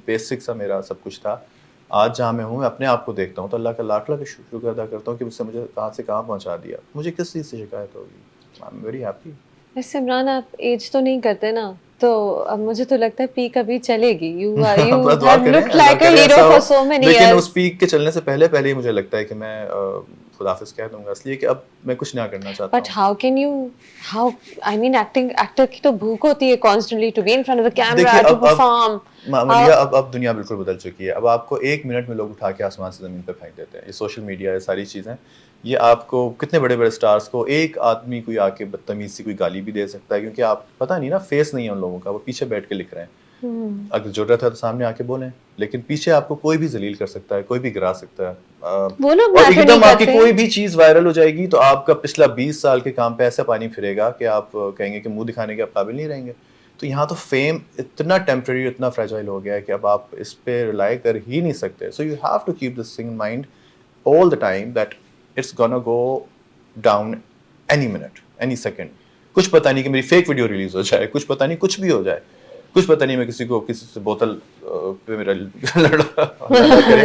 [SPEAKER 2] basic सा मेरा सब कुछ था। आज जहाँ मैं हूँ, मैं अपने आप को देखता हूँ तो अल्लाह का लाख लाख शुक्र अदा करता हूँ कि उसने मुझे कहाँ से कहाँ पहुँचा दिया। मुझे किस चीज़ से शिकायत होगी? आई एम वेरी हैप्पी।
[SPEAKER 1] वैसे इमरान, आप एज तो नहीं करते ना, तो अब मुझे तो लगता है पीक अभी चलेगी। You have looked like a hero for so many years.
[SPEAKER 2] लेकिन उस पीक के चलने से पहले ही मुझे लगता है कि मैं खुदाफिज कह दूंगा, इसलिए कि अब मैं कुछ ना करना चाहता हूँ।
[SPEAKER 1] But how I mean, actor की तो भूख होती है constantly to be in front of the camera, to perform.
[SPEAKER 2] मामलिया अब दुनिया बिल्कुल बदल चुकी है। अब आपको 1 मिनट में लोग उठा के आसमान से ज़मीन पे फेंक देते हैं। ये सोशल मीडिया, ये सारी चीज़ें, ये आपको कितने बड़े बड़े स्टार्स को एक आदमी कोई आके बदतमीज़ सी कोई गाली भी दे सकता है, क्योंकि आप पता नहीं ना, फेस नहीं है उन लोगों का, वो पीछे बैठ के लिख रहे हैं। अगर जरूरत है तो सामने आके बोलें, लेकिन पीछे आपको कोई भी जलील कर सकता है, कोई भी गिरा सकता है।
[SPEAKER 1] वो लोग
[SPEAKER 2] और एकदम आपकी कोई भी चीज़ वायरल हो जाएगी तो आपका पिछला 20 साल के काम पे ऐसा पानी फिरेगा कि आप कहेंगे कि मुंह दिखाने के आप काबिल नहीं रहेंगे। तो यहाँ तो फेम इतना टेम्पररी, इतना फ्रेजाइल हो गया है कि अब आप इस पे रिलाई कर ही नहीं सकते। So you have to keep this thing in mind all the time that it's gonna go down any minute, any second. कुछ पता नहीं कि मेरी फेक वीडियो रिलीज हो जाए, कुछ पता नहीं कुछ भी हो जाए, कुछ पता नहीं मैं किसी से बोतल पे मेरा लड़ा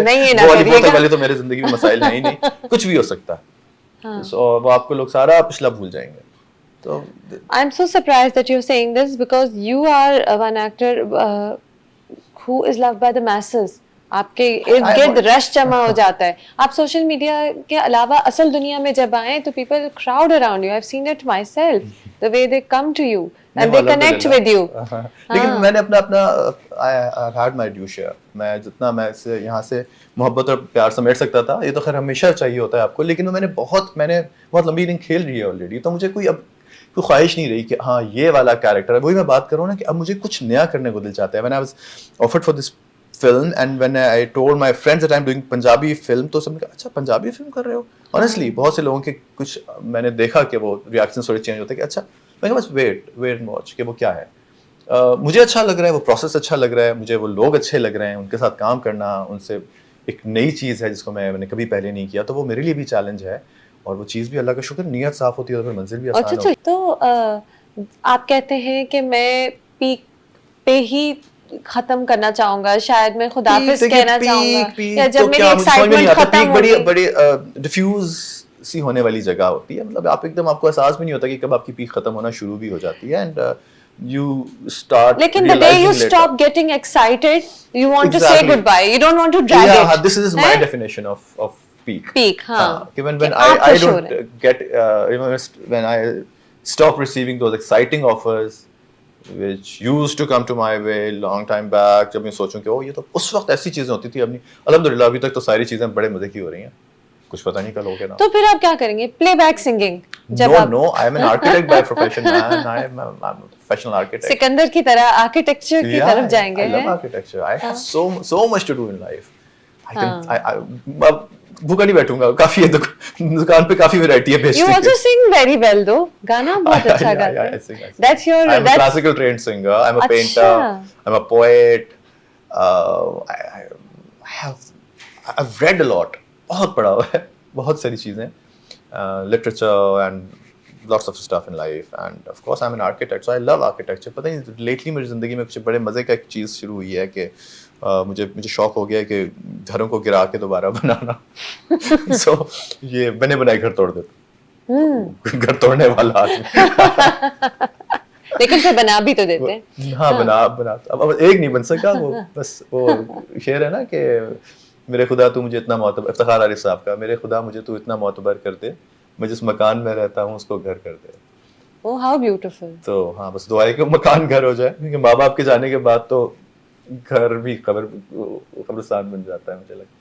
[SPEAKER 1] नहीं,
[SPEAKER 2] वो वाली बोतल वाले तो मेरे जिंदगी में मसाइल है ही नहीं, कुछ भी हो सकता है। और वो आपको लोग सारा पिछला भूल जाएंगे। तो
[SPEAKER 1] I am so surprised that you are saying this, because you are one actor who is loved by the masses. आपके इर्द गिर्द रश जमा हो जाता है. आप सोशल मीडिया के अलावा असल दुनिया में जब आए तो people crowd around you. I've seen it myself. The way they come to you and they connect with you.
[SPEAKER 2] लेकिन मैंने अपना I had my due share. मैं जितना मैं इससे यहाँ से मोहब्बत और प्यार समेट सकता था, ये तो खैर हमेशा चाहिए होता है आपको, लेकिन मैंने बहुत लंबी इनिंग खेल रही है ऑलरेडी, तो मुझे कोई ख्वाहिश नहीं रही कि हाँ ये वाला कैरेक्टर है. वही मैं बात करूँ ना कि अब मुझे कुछ नया करने को दिल चाहता है. When I was offered for this film and when I told my friends that I'm doing Punjabi film, तो सबने कहा अच्छा पंजाबी फिल्म कर रहे हो. Honestly बहुत से लोगों के कुछ मैंने देखा कि वो रिएक्शन थोड़े चेंज होते हैं कि अच्छा, मैं बस वेट एंड वॉच कि वो क्या है. मुझे अच्छा लग रहा है, वो प्रोसेस अच्छा लग रहा है, मुझे वो लोग अच्छे लग रहे हैं, उनके साथ काम करना, उनसे एक नई चीज़ है जिसको मैंने कभी पहले नहीं किया, तो वो मेरे लिए भी चैलेंज है. और वो चीज़ भी अल्लाह का शुक्र, नीयत साफ होती है तो फिर मंजिल भी आसान होती है.
[SPEAKER 1] तो आप कहते हैं कि मैं पीक पे ही खत्म करना चाहूंगा, शायद मैं खुदाफिज कहना चाहूंगा, या जब मेरी एक्साइटमेंट खत्म होगी.
[SPEAKER 2] बड़ी डिफ्यूज सी होने वाली जगह होती है, मतलब आप एकदम, आपको एहसास भी नहीं होता कि कब आपकी पीक खत्म होना शुरू भी हो जाती है. एंड you start
[SPEAKER 1] लेकिन the day you stop getting excited, you want to say goodbye, you don't want to drag it.
[SPEAKER 2] Yeah, this is my definition of peak.
[SPEAKER 1] हाँ.
[SPEAKER 2] When I don't get when I stop receiving those exciting offers which used to come to my way long time back, जब मैं सोचूं कि ये तो उस वक्त ऐसी चीजें होती थी, अब नहीं. अल्हम्दुलिल्लाह अभी तक तो सारी चीजें बड़े मजे की हो रही हैं, कुछ पता नहीं कल हो गया ना.
[SPEAKER 1] तो फिर आप क्या करेंगे? Playback singing?
[SPEAKER 2] No, I am an architect by profession, man. I'm a professional architect.
[SPEAKER 1] Sikandar की तरह आर्किटेक्चर की तरफ जाएंगे.
[SPEAKER 2] I love architecture. I have so much to do in life. I भूखा नहीं बैठूंगा, काफी है दुकान पे काफी वैरायटी है pastry.
[SPEAKER 1] You also sing very well though. गाना बहुत अच्छा गाते हैं.
[SPEAKER 2] I sing.
[SPEAKER 1] That's your.
[SPEAKER 2] I'm a classical trained singer. I'm a painter. I'm a poet. I've read a lot. बहुत पढ़ा हुआ है, बहुत सारी चीजें. Literature and lots of stuff in life, and of course I'm an architect, so I love architecture. पता नहीं lately मेरी ज़िंदगी में कुछ बड़े मज़े का एक चीज़ शुरू हुई है कि मुझे शौक हो गया है कि घरों को गिरा के दोबारा बनाना. So ये बने बनाए घर तोड़ देते. घर तोड़ने वाला आदमी.
[SPEAKER 1] लेकिन फिर बना भी तो देते हैं.
[SPEAKER 2] हाँ, बना अब एक नहीं बन सका. वो बस वो शेर है ना कि मेरे खुदा तू मुझे इतना मोतबर, इफ्तिखार आरिफ साहब का, मेरे खुदा मुझे तू इतना मोतबर कर दे, मैं जिस मकान में रहता हूँ उसको घर कर दे.
[SPEAKER 1] Oh how beautiful.
[SPEAKER 2] तो हाँ, बस दुआ है कि मकान घर हो जाए, क्योंकि माँ बाप के जाने के बाद तो घर भी कब्रिस्तान बन जाता है, मुझे लगता है.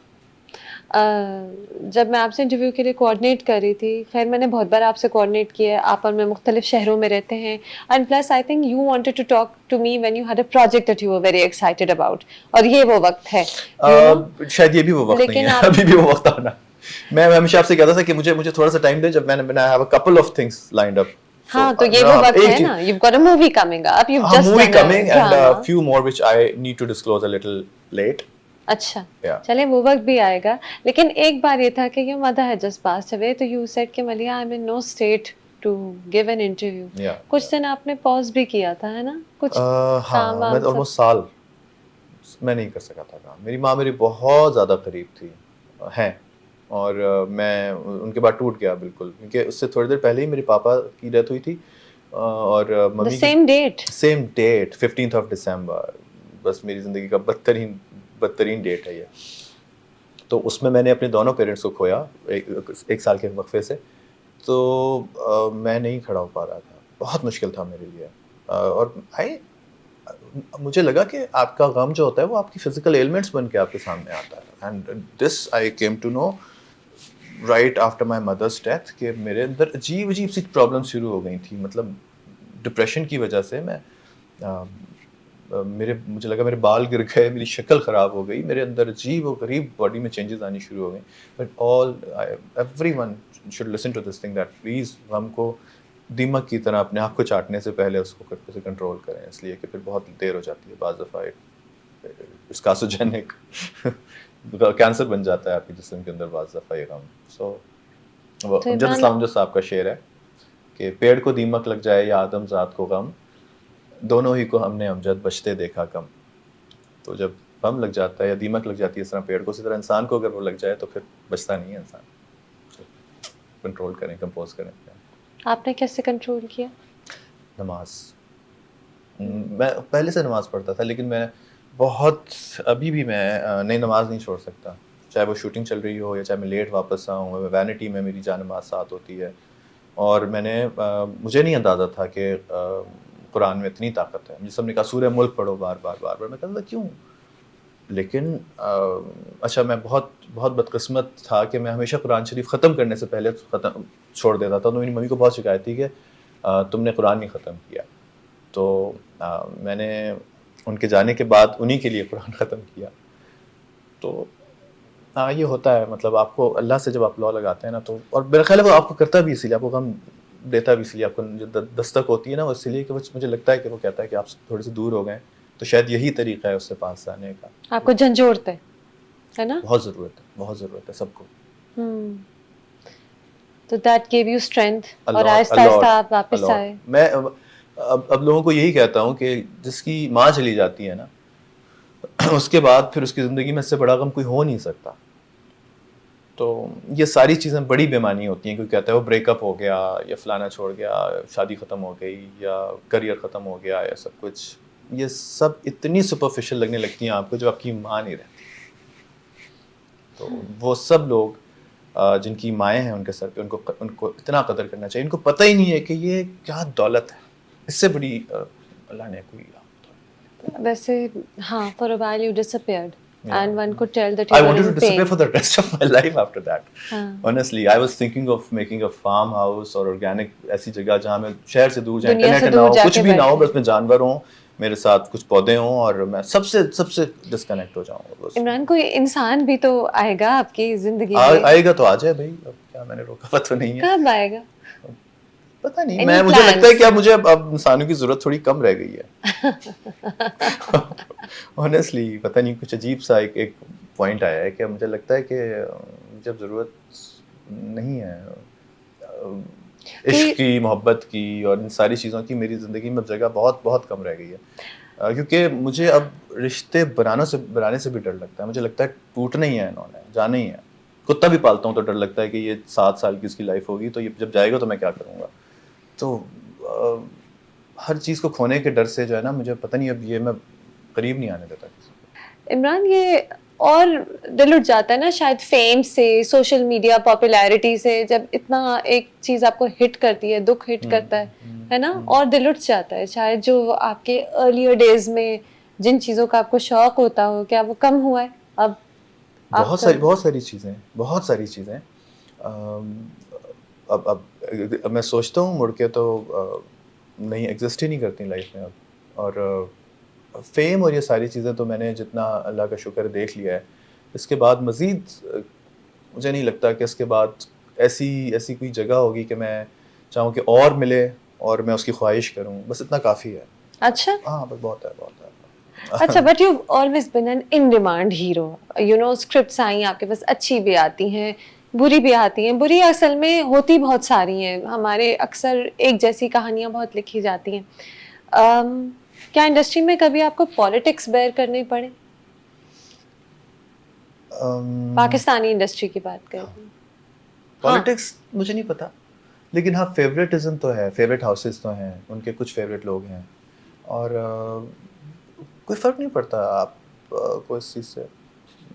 [SPEAKER 1] जब मैं आपसे इंटरव्यू के लिए कोऑर्डिनेट कर रही थी, खैर मैंने बहुत बार आपसे कोऑर्डिनेट किया, आप और मैं मुख्तलिफ शहरों में रहते हैं, and plus I think you wanted to talk to me when you had a project that you were very excited about, और ये वो वक्त है.
[SPEAKER 2] शायद ये भी वो वक्त नहीं है, अभी भी वो वक्त आना. मैं हमेशा आपसे कहता था कि मुझे थोड़ा सा टाइम दे, जब मैंने I have a couple of things lined up.
[SPEAKER 1] हाँ, तो ये वो वक्त है ना. You've got a movie coming up. You've just
[SPEAKER 2] movie coming and a few more which I need to disclose a little late.
[SPEAKER 1] अच्छा, चले वो वक्त भी आएगा. लेकिन एक बार ये था कि your mother had just passed away, तो you said कि मलिया I'm in no state to give an interview. कुछ दिन आपने पॉज भी किया था, है ना? कुछ
[SPEAKER 2] हाँ, मैं ऑलमोस्ट साल मैं नहीं कर सका था काम. मेरी माँ मेरी बहुत ज़्यादा करीब थी, हैं, और मैं उनके बाद टूट गया बिल्कुल, क्योंकि उससे थोड़ी देर पहले ही मेरे पापा की डेथ हुई थी, और mummy
[SPEAKER 1] same date
[SPEAKER 2] 15th of December. बस मेरी ज़िंदगी का बदतरीन डेट है ये. तो उसमें मैंने अपने दोनों पेरेंट्स को खोया एक साल के वक्फे से. तो मैं नहीं खड़ा हो पा रहा था, बहुत मुश्किल था मेरे लिए. और मुझे लगा कि आपका गम जो होता है वो आपकी फिजिकल एलिमेंट्स बन के आपके सामने आता है. And this I came to know right after my mother's death कि मेरे अंदर अजीब सी प्रॉब्लम शुरू हो गई थी. मतलब डिप्रेशन की वजह से मुझे लगा मेरे बाल गिर गए, मेरी शक्ल ख़राब हो गई, मेरे अंदर अजीब और गरीब बॉडी में चेंजेस आनी शुरू हो गई. But everyone should listen to this thing that please गम को दीमक की तरह अपने आप को चाटने से पहले उसको से कंट्रोल करें, इसलिए कि फिर बहुत देर हो जाती है. बाज़ दफ़ा इट्स कार्सिनोजेनिक कैंसर बन जाता है आपके जिस्म के अंदर बाज़ दफ़ा ये गम. सो अमजद इस्लाम साहब का शेर है कि पेड़ को दीमक लग जाए या आदम ज़ात को गम, दोनों ही को हमने अमजद बचते देखा कम. तो जब गम लग जाता है या दीमक लग जाती है इस तरह पेड़ को, इसी तरह इंसान को अगर वो लग जाए तो फिर बचता नहीं है इंसान. कंट्रोल करें, कंपोज करें.
[SPEAKER 1] आपने कैसे कंट्रोल किया?
[SPEAKER 2] नमाज. मैं पहले से नमाज पढ़ता था, लेकिन मैं बहुत अभी भी मैं नई नमाज नहीं छोड़ सकता, चाहे वो शूटिंग चल रही हो या चाहे मैं लेट वापस आऊँ, वैनिटी में मेरी जान नमाज साथ होती है। और मुझे नहीं अंदाज़ा था कि कुरान में इतनी ताकत है। मुझे सबने कहा सूरह मुल्क पढ़ो बार-बार, मैं कहता था क्यों? लेकिन अच्छा मैं बहुत बहुत बदकिस्मत था कि मैं हमेशा कुरान शरीफ ख़त्म करने से पहले ख़त्म छोड़ देता था। तो मेरी मम्मी को बहुत शिकायत थी कि तुमने कुरान नहीं ख़त्म किया। तो मैंने उनके जाने के बाद उन्हीं के लिए कुरान ख़त्म किया। तो हाँ, ये होता है, मतलब आपको अल्लाह से जब आप लौ लगाते हैं ना, तो और मेरा ख़्याल है वो आपको करता भी इसीलिए, आपको गम देता भी इसलिए, आपको जो दस्तक होती है ना वो इसलिए कि मुझे लगता है कि वो कहता है कि आप थोड़े से दूर हो गए, तो शायद यही तरीका है उससे पास आने का।
[SPEAKER 1] आपको झंझोड़ते है ना?
[SPEAKER 2] बहुत ज़रूरत है सबको।
[SPEAKER 1] तो दैट गिव यू स्ट्रेंथ
[SPEAKER 2] अ
[SPEAKER 1] और
[SPEAKER 2] लॉट, अ
[SPEAKER 1] आहिस्ता
[SPEAKER 2] लॉट,
[SPEAKER 1] आहिस्ता आप
[SPEAKER 2] अ
[SPEAKER 1] वापस
[SPEAKER 2] लॉट।
[SPEAKER 1] आए।
[SPEAKER 2] मैं अब लोगों को यही कहता हूँ कि जिसकी माँ चली जाती है ना, उसके बाद फिर उसकी ज़िंदगी में इससे बड़ा गम कोई हो नहीं सकता। तो ये सारी चीज़ें बड़ी बेईमानी होती हैं, कोई कहता है वो ब्रेकअप हो गया या फलाना छोड़ गया, शादी ख़त्म हो गई या करियर ख़त्म हो गया या सब कुछ। ये सब इतनी सुपरफिशियल लगने लगती हैं आपको जब आपकी माँ नहीं रहती। तो वो सब लोग जिनकी माएँ हैं उनके सर पे, उनको इतना कदर करना चाहिए। इनको पता ही नहीं है कि ये क्या दौलत है। इससे बड़ी अल्लाह ने कोई
[SPEAKER 1] वैसे हाँ, for a while you disappeared
[SPEAKER 2] Yeah.
[SPEAKER 1] and one could tell that you
[SPEAKER 2] I
[SPEAKER 1] were
[SPEAKER 2] wanted to
[SPEAKER 1] in
[SPEAKER 2] disappear
[SPEAKER 1] pain.
[SPEAKER 2] for the rest of my life after that.
[SPEAKER 1] हाँ,
[SPEAKER 2] Honestly, I was thinking of making a farmhouse or organic ऐसी जगह जहाँ मैं शहर से दूर, जहाँ
[SPEAKER 1] दुनिया से
[SPEAKER 2] इंटरनेट ना
[SPEAKER 1] दूर
[SPEAKER 2] हो, कुछ
[SPEAKER 1] जाके
[SPEAKER 2] भी ना हो,
[SPEAKER 1] बैठे।
[SPEAKER 2] बस मैं जानवर हूँ, मेरे साथ कुछ पौधे हों और मैं सबसे सबसे डिस्कनेक्ट हो जाऊँगा बस।
[SPEAKER 1] इमरान, कोई इंसान भी तो आएगा आपकी जिंदगी में।
[SPEAKER 2] आएगा तो आ जाए भाई, अब क्या मैंने रोका हुआ तो नहीं है।
[SPEAKER 1] कब आएगा?
[SPEAKER 2] पता नहीं,
[SPEAKER 1] Any
[SPEAKER 2] मुझे लगता है
[SPEAKER 1] plans?
[SPEAKER 2] कि अब इंसानों की ज़रूरत थोड़ी कम रह गई है। ऑनेस्टली पता नहीं, कुछ अजीब सा एक पॉइंट आया है कि मुझे लगता है कि जब ज़रूरत नहीं है इश्क
[SPEAKER 1] कोई
[SPEAKER 2] की, मोहब्बत की और इन सारी चीज़ों की, मेरी ज़िंदगी में अब जगह बहुत बहुत कम रह गई है। क्योंकि मुझे अब रिश्ते बनाने से भी डर लगता है। मुझे लगता है टूटना ही है, इन्होंने जाना ही है। कुत्ता भी पालता हूँ तो डर लगता है कि ये 7 साल की इसकी लाइफ होगी, तो ये जब जाएगा तो मैं क्या करूँगा? तो हर चीज़ को खोने के डर से जो है ना, मुझे पता नहीं, अब ये मैं करीब नहीं आने देता किसी को।
[SPEAKER 1] इमरान, ये और दिल उठ जाता है ना शायद फेम से, सोशल मीडिया पॉपुलैरिटी से, जब इतना एक चीज आपको हिट करती है, दुख हिट करता है ना, और दिल उठ जाता है। शायद जो आपके अर्लियर डेज में जिन चीजों का आपको शौक होता हो, क्या वो कम हुआ है अब आफ्टर?
[SPEAKER 2] बहुत सारी चीज़ें अब मैं सोचता हूँ मुड़ के, तो नहीं, एग्जिस्ट ही नहीं करती लाइफ में अब। और फेम और ये सारी चीज़ें तो मैंने जितना अल्लाह का शुक्र देख लिया है। इसके बाद मज़ीद मुझे नहीं लगता कि इसके बाद ऐसी ऐसी कोई जगह होगी कि मैं चाहूँ कि और मिले और मैं उसकी ख्वाहिश करूँ, बस इतना काफ़ी है।
[SPEAKER 1] अच्छा
[SPEAKER 2] हाँ, बस बहुत है।
[SPEAKER 1] अच्छा, but you always been an in demand hero. You know, scripts आई आपके पास, अच्छी भी आती हैं, बुरी भी आती हैं। बुरी असल में होती बहुत सारी हैं, हमारे अक्सर एक जैसी कहानियां बहुत लिखी जाती हैं। क्या इंडस्ट्री में कभी आपको पॉलिटिक्स बेयर करने पड़े? पाकिस्तानी इंडस्ट्री की बात कर रही हूँ। हाँ,
[SPEAKER 2] पॉलिटिक्स मुझे नहीं पता, लेकिन हाँ फेवरेटिज्म तो है, फेवरेट हाउसेस तो हैं, उनके कुछ फेवरेट लोग हैं और कोई फ़र्क नहीं पड़ता आप को इस चीज़ से।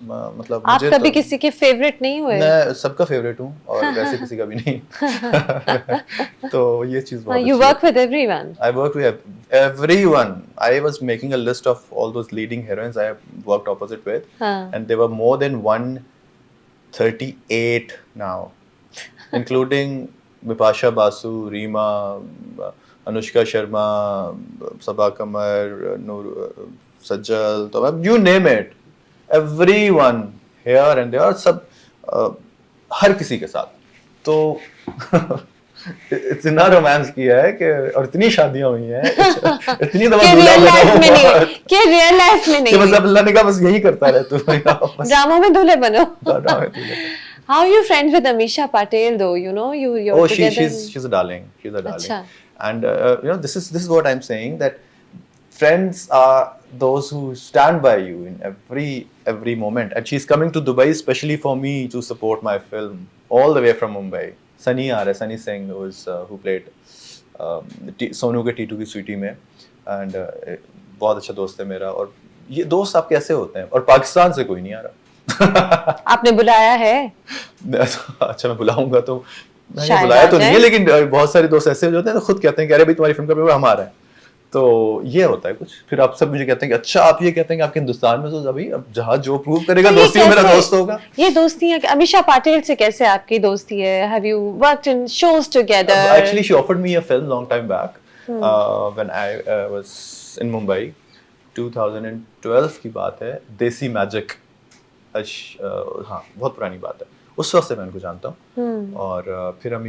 [SPEAKER 2] मतलब
[SPEAKER 1] आप
[SPEAKER 2] मुझे
[SPEAKER 1] कभी
[SPEAKER 2] तो,
[SPEAKER 1] किसी के फेवरेट नहीं हुए?
[SPEAKER 2] मैं सबका फेवरेट हूँ और वैसे किसी का भी नहीं। तो ये चीज़ बहुत
[SPEAKER 1] यू
[SPEAKER 2] अच्छी
[SPEAKER 1] वर्क
[SPEAKER 2] लगती
[SPEAKER 1] विद
[SPEAKER 2] है।
[SPEAKER 1] Everyone.
[SPEAKER 2] I worked with everyone. I was making a list of all those leading heroines I have worked opposite with,
[SPEAKER 1] हाँ,
[SPEAKER 2] and there were more than 138 now, including Bipasha Basu, Reema, Anushka Sharma, Sabaa Kamar, Noor Sajjal, तो अब you name it, everyone here and there, सब हर किसी के साथ। तो इतना romance किया है कि, और इतनी शादियां हुई हैं, इतनी दफा
[SPEAKER 1] कि
[SPEAKER 2] दूल्हा
[SPEAKER 1] रियल
[SPEAKER 2] बना
[SPEAKER 1] लाइफ में नहीं
[SPEAKER 2] हुआ
[SPEAKER 1] हुई, कि रियल लाइफ में
[SPEAKER 2] कि
[SPEAKER 1] नहीं
[SPEAKER 2] बस
[SPEAKER 1] हुई।
[SPEAKER 2] अब अल्लाह ने कहा बस यही करता रहे तू। बस
[SPEAKER 1] ड्रामा में दूल्हे बनो।
[SPEAKER 2] ड्रामा में दूल्हे।
[SPEAKER 1] How are you friends with Amisha Patel though? You know, you're
[SPEAKER 2] Oh,
[SPEAKER 1] together.
[SPEAKER 2] she's a darling. She's a darling.
[SPEAKER 1] अच्छा,
[SPEAKER 2] And this is what I'm saying, that friends are those who stand by you in every moment. And she's coming to Dubai especially for me to support my film all the way from Mumbai. Sunny aa raha hai, Sunny Singh, who played Sonu के टीटू की स्वीटी में, and बहुत अच्छा दोस्त है मेरा और ये दोस्त आपके ऐसे होते हैं, और पाकिस्तान से कोई नहीं आ रहा।
[SPEAKER 1] आपने बुलाया है?
[SPEAKER 2] अच्छा मैं बुलाऊंगा तो, मैंने
[SPEAKER 1] शायद
[SPEAKER 2] बुलाया
[SPEAKER 1] आ
[SPEAKER 2] तो नहीं है,
[SPEAKER 1] जाए।
[SPEAKER 2] लेकिन बहुत सारे दोस्त ऐसे हो जाते हैं तो खुद कहते हैं कि अरे भाई तुम्हारी फिल्म का पेपर हम आ रहा है। तो ये होता है कुछ, फिर आप सब मुझे कहते हैं कि अच्छा आप ये कहते हैं कि आपके हिंदुस्तान में, तो अभी अब जहाँ जो प्रूव करेगा
[SPEAKER 1] तो ये
[SPEAKER 2] दोस्ती में मेरा
[SPEAKER 1] कैसे,
[SPEAKER 2] दोस्त होगा।
[SPEAKER 1] ये दोस्ती है? अमीषा पाटिल से कैसे आपकी दोस्ती है? Have you worked in shows together?
[SPEAKER 2] Actually, she offered me a film long time back when I was in Mumbai. 2012 की बात है, देसी मैजिक। हाँ बहुत पुरानी बात है, उस वक्त से मैं उनको जानता हूँ। और फिर हम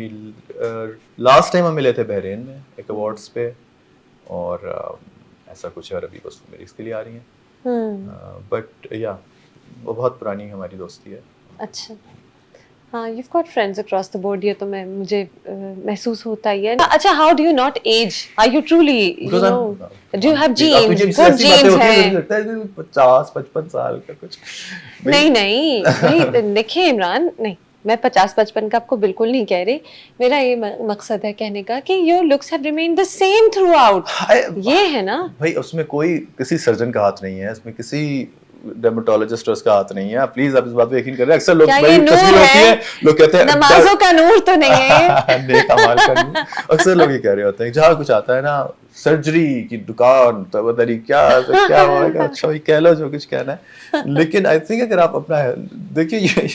[SPEAKER 2] लास्ट टाइम हम मिले थे बहरीन में एक अवार्ड्स पे, और ऐसा कुछ है, और अभी बस मेरी इसके लिए आ रही हैं। बट या वो बहुत पुरानी हमारी दोस्ती है।
[SPEAKER 1] अच्छा, हाँ, you've got friends across the board, ये तो मुझे महसूस होता ही है। अच्छा, how do you not age? Are you truly, you
[SPEAKER 2] Because
[SPEAKER 1] know, do you have
[SPEAKER 2] अब
[SPEAKER 1] genes?
[SPEAKER 2] तुझे
[SPEAKER 1] Good
[SPEAKER 2] ऐसी बातें
[SPEAKER 1] genes
[SPEAKER 2] होती हैं,
[SPEAKER 1] हैं।
[SPEAKER 2] मुझे लगता है कि 50-55 साल का कुछ।
[SPEAKER 1] नहीं नहीं नहीं, देखिए इमरान, नहीं, मैं 50-55 का आपको बिल्कुल नहीं कह रही। मेरा ये मकसद है कहने का कि your looks have remained the same throughout। ये है ना
[SPEAKER 2] भाई, उसमें कोई किसी सर्जन का हाथ नहीं है, उसमें किसी डर्मेटोलॉजिस्ट उसका हाथ नहीं है। आप प्लीज आप इस बात पे यकीन कर रहे हैं। अक्सर लोग,
[SPEAKER 1] क्या
[SPEAKER 2] बड़ी
[SPEAKER 1] ये नूर
[SPEAKER 2] तस्वीर होती
[SPEAKER 1] है?
[SPEAKER 2] है, लोग कहते हैं
[SPEAKER 1] नमाजों का नूर तो नहीं है?
[SPEAKER 2] नेक अमाल का नूर। अक्सर लोग ये कह रहे होते हैं जहाँ कुछ आता है ना, सर्जरी की दुकान तो पता नहीं क्या तो क्या होगा। अच्छा भाई कह लो जो कुछ कहना है, लेकिन आई थिंक अगर आप अपना, देखिए ये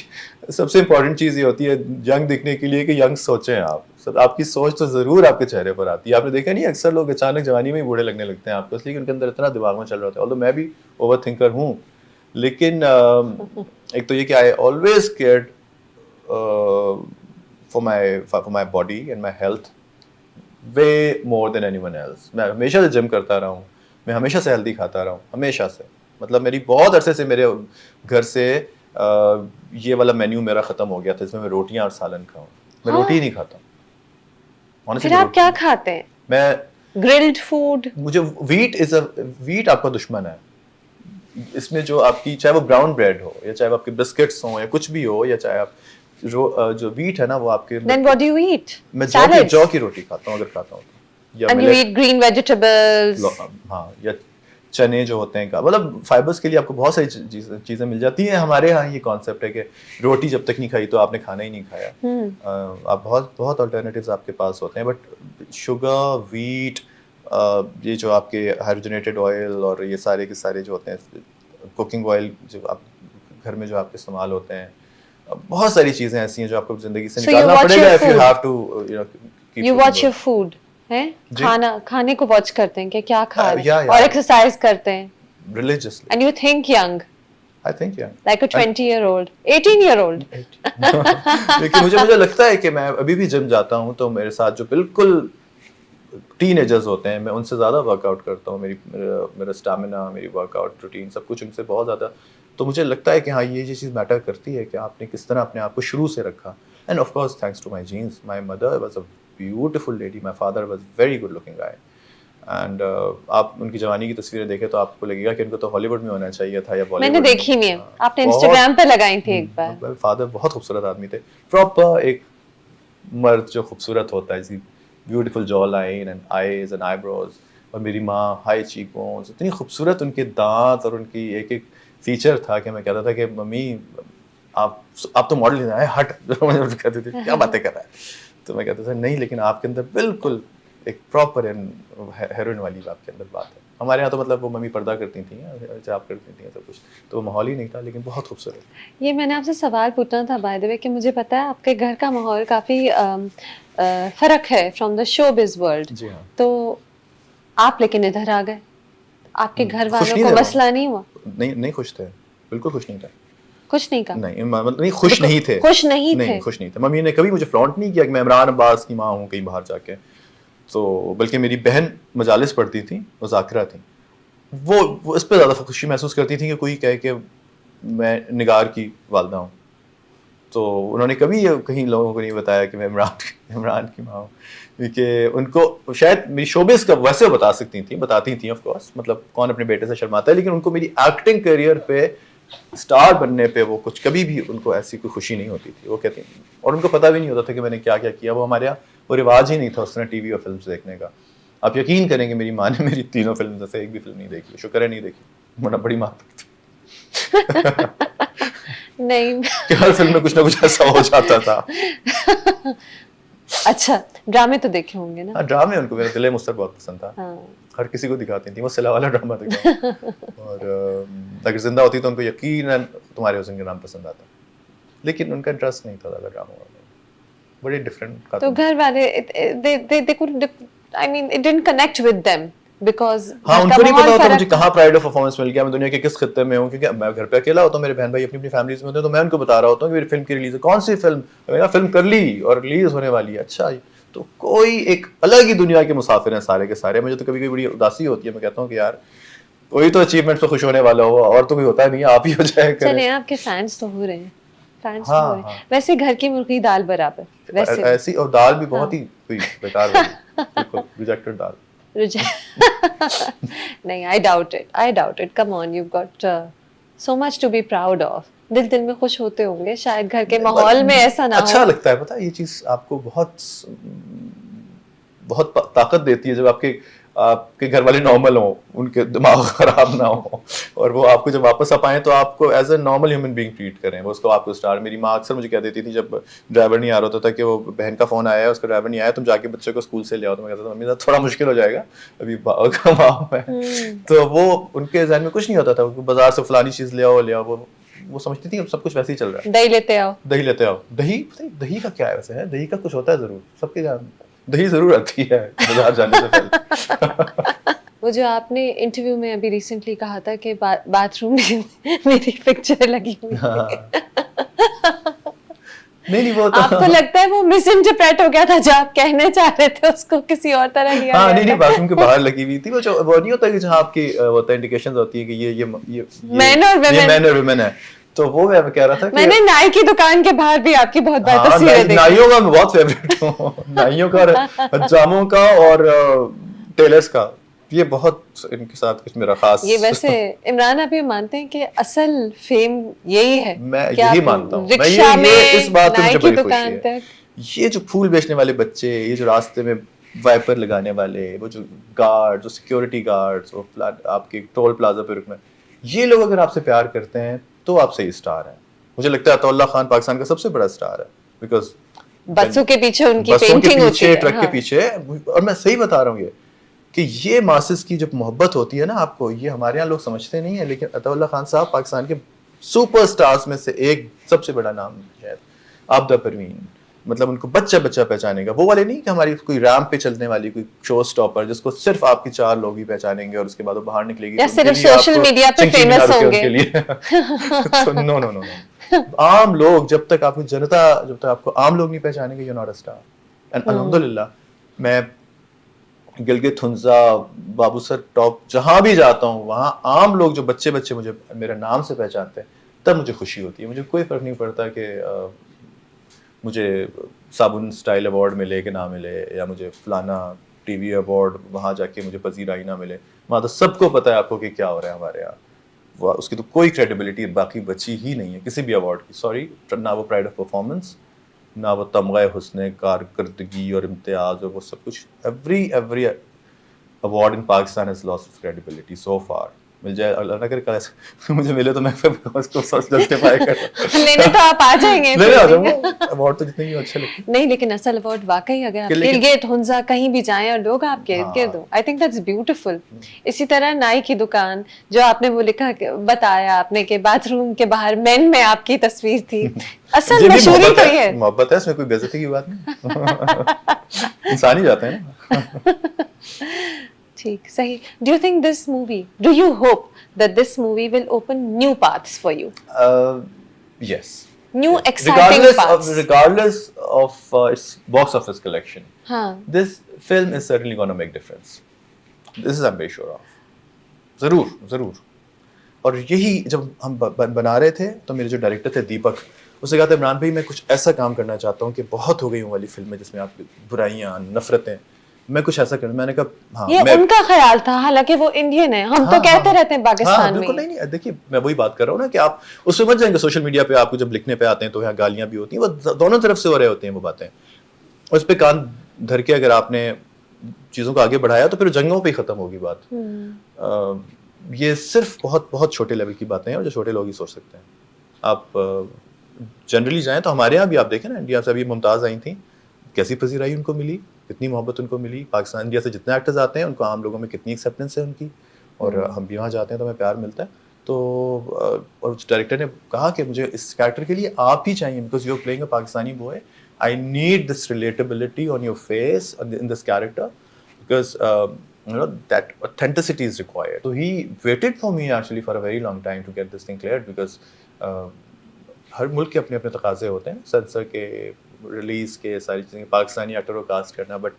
[SPEAKER 2] सबसे इंपॉर्टेंट चीज ये होती है यंग दिखने के लिए कि यंग सोचें आप। सब आपकी सोच तो जरूर आपके चेहरे पर आती है। आपने देखा नहीं, अक्सर लोग अचानक जवानी में ही बूढ़े लगने लगते हैं आपको, इसलिए उनके अंदर इतना दिमाग में चल रहा होता है। ऑल्दो मैं भी ओवर थिंकर हूँ, लेकिन एक तो ये कि I always cared for my body and my health way more than anyone else. मैं हमेशा से जिम करता रहा हूँ, मैं हमेशा से हेल्दी खाता रहा हूँ, हमेशा से। मतलब मेरी बहुत अरसे से मेरे घर से ये वाला मेन्यू मेरा खत्म हो गया था, इसमें मैं रोटियां और सालन खाऊं। मैं रोटी ही नहीं खाता। Honestly,
[SPEAKER 1] फिर आप क्या खाते हैं?
[SPEAKER 2] मैं
[SPEAKER 1] ग्रिल्ड फूड?
[SPEAKER 2] मुझे वीट आपका दुश्मन है। इसमें जो आपकी, चाहे वो ब्राउन ब्रेड हो, या चाहे वो आपके बिस्किट्स हो, या कुछ भी हो, या चाहे आप जो वीट है ना वो आपके,
[SPEAKER 1] Then what do you eat?
[SPEAKER 2] मैं
[SPEAKER 1] Salads?
[SPEAKER 2] जौ की रोटी खाता हूँ अगर खाता हूँ तो, या
[SPEAKER 1] And you eat green vegetables?
[SPEAKER 2] हाँ, या चने जो होते हैं का, मतलब फाइबर्स के लिए आपको बहुत सारी चीजें मिल जाती हैं। हमारे यहाँ ये कॉन्सेप्ट है कि रोटी जब तक नहीं खाई तो आपने खाना ही नहीं खाया। आप बहुत अल्टरनेटिव्स आपके पास होते हैं, बट शुगर, वीट, ये जो आपके हाइड्रोजनेटेड ऑयल और ये सारे के सारे जो होते हैं, कुकिंग ऑयल जो आप घर में जो आपके इस्तेमाल होते हैं, बहुत सारी चीजें ऐसी हैं जो आपको जिंदगी से निकालना पड़ेगा if you have to keep
[SPEAKER 1] You
[SPEAKER 2] cooking
[SPEAKER 1] watch
[SPEAKER 2] well.
[SPEAKER 1] your food, हैं? खाने को वॉच करते हैं कि क्या खा रहे हैं,
[SPEAKER 2] yeah.
[SPEAKER 1] और एक्सरसाइज करते हैं,
[SPEAKER 2] Religiously.
[SPEAKER 1] and you think young,
[SPEAKER 2] I think yeah.
[SPEAKER 1] like a 20-year-old, 18-year-old.
[SPEAKER 2] लेकिन मुझे लगता है कि मैं अभी भी जिम जाता हूँ तो मेरे साथ जो बिल्कुल टीनेजर्स होते हैं, मैं उनसे ज़्यादा वर्कआउट करता हूँ। मेरा स्टैमिना, मेरी वर्कआउट रूटीन, सब कुछ उनसे बहुत ज़्यादा। तो मुझे लगता है कि हाँ, ये चीज़ मैटर करती है कि आपने किस तरह अपने आप को शुरू से रखा। And of course thanks to my genes. My mother was a beautiful lady, my father was very good looking guy. And आप उनकी जवानी की तस्वीरें देखें तो आपको लगेगा कि उनको तो हॉलीवुड में होना चाहिए था या बॉलीवुड।
[SPEAKER 1] मैंने देखी नहीं है, आपने इंस्टाग्राम पे लगाई थी एक बार।
[SPEAKER 2] फादर बहुत खूबसूरत आदमी थे, प्रॉपर एक मर्द जो खूबसूरत होता है, इसी beautiful jaw line and eyes and eyebrows. और मेरी माँ, हाई चीक बोन्स, इतनी खूबसूरत उनके दांत और उनकी एक एक फीचर था कि मैं कहता था कि मम्मी आप तो मॉडल नहीं है, हट। कहते थे क्या बातें कर रहा है, तो मैं कहता था नहीं, लेकिन आपके अंदर बिल्कुल एक प्रॉपर हेरोइन वाली आपके अंदर बात है। हमारे यहाँ तो मतलब वो मम्मी पर्दा करती थी, हिजाब करती थी, सब कुछ, तो माहौल ही नहीं था, लेकिन बहुत खूबसूरत।
[SPEAKER 1] ये मैंने आपसे सवाल पूछना था बाय द वे कि मुझे पता है आपके घर का माहौल काफ़ी फ़र्क है फ्रॉम द शोबिज़ वर्ल्ड।
[SPEAKER 2] जी हाँ।
[SPEAKER 1] तो आप लेकिन इधर आ गए, आपके घर वालों को मसला नहीं हुआ?
[SPEAKER 2] नहीं खुश थे, बिल्कुल खुश नहीं थे।
[SPEAKER 1] खुश नहीं कहा?
[SPEAKER 2] नहीं, खुश नहीं थे।
[SPEAKER 1] खुश नहीं थे।
[SPEAKER 2] मम्मी ने कभी मुझे फ्लॉन्ट नहीं किया कि मैं इमरान अब्बास की माँ हूँ कहीं बाहर जाके। तो बल्कि मेरी बहन मजालिस पढ़ती थी, वो ज़ाकिरा थी, वो इस पर ज़्यादा खुशी महसूस करती थी कि कोई कहे कि मैं निगार की वालदा हूँ। तो उन्होंने कभी कहीं लोगों को नहीं बताया कि मैं इमरान की माँ हूँ, क्योंकि उनको शायद मेरी शोबिस का वैसे बताती थी ऑफ कोर्स, मतलब कौन अपने बेटे से शर्माता है, लेकिन उनको मेरी एक्टिंग करियर पे, स्टार बनने पे वो कुछ कभी भी उनको ऐसी कोई खुशी नहीं होती थी। वो कहती, और उनको पता भी नहीं होता था कि मैंने क्या क्या किया। वो हमारे यहाँ वो रिवाज ही नहीं था उस तरह टीवी और फिल्म देखने का। आप यकीन करेंगे मेरी माँ ने मेरी तीनों फिल्म से एक भी फिल्म नहीं देखी, शुक्र है नहीं देखी। वरना बड़ी मार पड़ती
[SPEAKER 1] नहीं
[SPEAKER 2] कि हर फिल्म में कुछ ना कुछ ऐसा हो जाता था।
[SPEAKER 1] अच्छा, ड्रामे तो देखे होंगे ना?
[SPEAKER 2] हाँ, ड्रामे उनको, मेरा दिल मुस्तक बहुत पसंद था।
[SPEAKER 1] हाँ।
[SPEAKER 2] हर किसी को दिखाती थी, वो सिला वाला ड्रामा देखा। और अगर जिंदा होती तो उनको यकीनन तुम्हारे हुस्न के नाम पसंद आता, लेकिन उनका इंटरेस्ट नहीं था ज़्यादा ड्रामा में, बड़े डिफरेंट।
[SPEAKER 1] तो घर वाले they couldn't, I mean it didn't connect with them because
[SPEAKER 2] हाँ, उनको नहीं पता होता मुझे कहाँ प्राइड ऑफ परफॉर्मेंस मिल गया, मैं दुनिया के किस खित्ते में हूँ, क्योंकि मैं घर पे अकेला होता हूँ, मेरे बहन भाई अपनी अपनी फैमिलीज में होते हैं, तो मैं उनको बता रहा होता हूँ कि मेरी फिल्म की रिलीज है। कौन सी फिल्म? मैंने फिल्म कर ली और रिलीज होने वाली है। अच्छा, तो कोई एक अलग ही दुनिया के मुसाफिर हैं सारे के सारे। मुझे तो कभी कभी बड़ी उदासी होती है, मैं कहता हूँ कि यार कोई तो अचीवमेंट से खुश होने वाला हो, और तो कोई होता नहीं है, आप ही हो जाए करें।
[SPEAKER 1] चले, आपके फैंस तो हो रहे हैं, फैंस
[SPEAKER 2] हाँ,
[SPEAKER 1] तो हो रहे हैं।
[SPEAKER 2] हाँ।
[SPEAKER 1] वैसे घर की मुर्गी दाल बराबर, वैसे
[SPEAKER 2] ऐसी, और दाल भी बहुत ही कोई बेकार वाली, बिल्कुल रिजेक्टेड दाल।
[SPEAKER 1] नहीं, I doubt it, come on, you've got so much to be proud of. दिल में खुश होते होंगे, शायद घर के माहौल में ऐसा ना हो।
[SPEAKER 2] अच्छा लगता है, पता है, ये चीज आपको बहुत बहुत ताकत देती है जब आपके घर वाले नॉर्मल हो, उनके दिमाग खराब ना हो, और वो आपको जब वापस आ पाए तो आपको as a normal human being treat करें, वो उसको आपको स्टार। मेरी माँ अक्सर मुझे कह देती थी जब ड्राइवर नहीं आ रहा होता था कि वो बहन का फोन आया है, उसका ड्राइवर नहीं आया, तुम जाके बच्चे को स्कूल से ले आओ। तो मैं कहता था मम्मी थोड़ा मुश्किल हो जाएगा, अभी कमाओ है। तो वो उनके जहन में कुछ नहीं होता था, बाजार से फलानी चीज ले आओ, वो समझती थी सब कुछ वैसे ही चल रहा है। दही लेते आओ, दही का क्या है वैसे? है दही का कुछ होता है जरूर, सबके जान दही जरूर आती है बाजार जाने से पहले।
[SPEAKER 1] वो जो आपने इंटरव्यू में अभी रिसेंटली कहा था कि बाथरूम में मेरी पिक्चर लगी हुई है।
[SPEAKER 2] नहीं वो तो
[SPEAKER 1] आपको लगता है वो मिस इंटरप्रेट हो गया था, जो आप कहने चाह रहे थे उसको किसी और तरह लिया?
[SPEAKER 2] हाँ, नहीं बाथरूम के बाहर लगी हुई थी। वो नहीं होता कि जहाँ आपकी होता है इंडिकेशंस होती है कि ये
[SPEAKER 1] मैन और वुमेन
[SPEAKER 2] है। तो वो मैं कह रहा था कि
[SPEAKER 1] मैंने नाई की दुकान के बाहर भी आपकी बहुत बार तस्वीरें देखी।
[SPEAKER 2] नाइयों का मैं बहुत फेवरेट हूँ, नाइयों का, हजामों का और टेलर्स का, ये बहुत इनके साथ कुछ मेरा खास।
[SPEAKER 1] ये वैसे इमरान आप ये मानते हैं कि असल फेम यही है?
[SPEAKER 2] मैं यही मानता हूँ,
[SPEAKER 1] रिक्शा में,
[SPEAKER 2] इस बात
[SPEAKER 1] नाई की दुकान
[SPEAKER 2] तक, ये जो फूल बेचने वाले बच्चे, ये जो रास्ते में वाइपर लगाने वाले, वो जो गार्ड, जो सिक्योरिटी गार्ड्स, वो आपके टोल प्लाजा पे रुकना, ये लोग अगर आपसे प्यार करते हैं तो आप सही स्टार हैं। मुझे लगता है अताउल्लाह खान पाकिस्तान का सबसे बड़ा स्टार है, बिकॉज
[SPEAKER 1] बसों के पीछे उनकी पेंटिंग होती है,
[SPEAKER 2] ट्रक के पीछे। और मैं सही बता रहा हूँ ये कि ये मासिस की जब मोहब्बत होती है ना आपको, ये हमारे यहाँ लोग समझते नहीं है, लेकिन अताउल्लाह खान साहब पाकिस्तान के सुपरस्टार्स में से एक सबसे बड़ा नाम है। आबदा परवीन, मतलब उनको बच्चा बच्चा पहचानेगा, वो वाले नहीं कि हमारी कोई रैंप पे चलने वाली कोई शो स्टॉपर जिसको सिर्फ आपकी 4 लोग ही पहचानेंगे और उसके बाद वो बाहर निकलेगी,
[SPEAKER 1] या सिर्फ सोशल मीडिया पे फेमस होंगे
[SPEAKER 2] उनके लिए। तो नो, आम लोग, जब तक आपको आम लोग नहीं पहचानेंगे, you not a star. And अल्हम्दुलिल्लाह, मैं गिलगित, हुंजा, बाबूसर टॉप जहां भी जाता हूँ, वहां आम लोग जो बच्चे मुझे मेरे नाम से पहचानते हैं, तब मुझे खुशी होती है। मुझे कोई फर्क नहीं पड़ता कि मुझे साबुन स्टाइल अवार्ड मिले कि ना मिले, या मुझे फलाना टीवी अवार्ड वहाँ जाके मुझे पजीराई ना मिले। वहाँ तो सबको पता है आपको कि क्या हो रहा है हमारे यहाँ। उसकी तो कोई क्रेडिबिलिटी बाकी बची ही नहीं है किसी भी अवार्ड की। सॉरी, ना वो प्राइड ऑफ परफॉर्मेंस, ना वो तमगा हुस्न कारकर्दगी और इम्तियाज और वो सब कुछ। Every award in Pakistan has lost its credibility so far. मिल जाए अल्लाह ना करे मुझे मिले तो मैं उसको जस्टिफाई कर
[SPEAKER 1] लेने तो आप आ जाएंगे,
[SPEAKER 2] लेने आ जाऊंगा। अवार्ड तो जितने ही अच्छे लगते
[SPEAKER 1] नहीं, लेकिन असल अवार्ड वाकई अगर आप गिलगित, हुंजा कहीं भी जाएं और लोग आपके इर्द गिर्द हो, आई थिंक दैट्स ब्यूटीफुल। इसी तरह नाई की दुकान, जो आपने वो लिखा बताया आपने कि बाथरूम के बाहर मेन में आपकी तस्वीर थी, असल मशहूरी तो ये है।
[SPEAKER 2] मोहब्बत है, इसमें कोई बेइज्जती की बात नहीं। इंसान ही जाते हैं ना।
[SPEAKER 1] ठीक, सही। Do you think this movie, do you hope that this movie will open new paths for you?
[SPEAKER 2] Yes.
[SPEAKER 1] New exciting paths.
[SPEAKER 2] Regardless of its box office collection,
[SPEAKER 1] हाँ.
[SPEAKER 2] this film is certainly going to make difference. This is I'm very sure of. जरूर। और यही जब हम बना रहे थे तो मेरे जो डायरेक्टर थे दीपक, उससे कहा था इमरान भाई मैं कुछ ऐसा काम करना चाहता हूँ कि बहुत हो गई हूँ वाली फिल्में जिसमें आप बुराइयाँ, नफरतें, मैं कुछ ऐसा करना। मैंने कहा हाँ,
[SPEAKER 1] ये उनका ख्याल था, हालांकि वो इंडियन है, हम तो कहते रहते हैं पाकिस्तान में।
[SPEAKER 2] बिल्कुल नहीं, देखिए मैं वही बात कर रहा हूँ ना कि आप उसमें मत जाएंगे। सोशल मीडिया पे आपको जब लिखने पे आते हैं तो यहाँ गालियां भी होती हैं, वो दोनों तरफ से हो रहे होते हैं वो बातें। उस पर कान धर के अगर आपने चीजों को आगे बढ़ाया तो फिर जंगों पे ही खत्म होगी बात। ये सिर्फ बहुत बहुत छोटे लेवल की बातें हैं और जो छोटे लोग ही सोच सकते हैं। आप जनरली जाएं तो हमारे यहाँ भी आप देखें ना, इंडिया से अभी मुमताज़ आई थी, कैसी पजीराई उनको मिली, कितनी मोहब्बत उनको मिली। पाकिस्तान इंडिया से जितने एक्टर्स आते हैं उनको आम लोगों में कितनी एक्सेप्टेंस है उनकी, और हम भी वहाँ जाते हैं तो हमें प्यार मिलता है। तो और उस डायरेक्टर ने कहा कि मुझे इस कैरेक्टर के लिए आप ही चाहिए, because you are playing a Pakistani boy, I need this relatability on your face in this character, because that authenticity is required. So he waited for me actually for a very long time to get this thing cleared, because हर मुल्क के अपने अपने तकाजे होते हैं, sensor के, release के, सारी चीज़ें, पाकिस्तानी एक्टर को कास्ट करना, but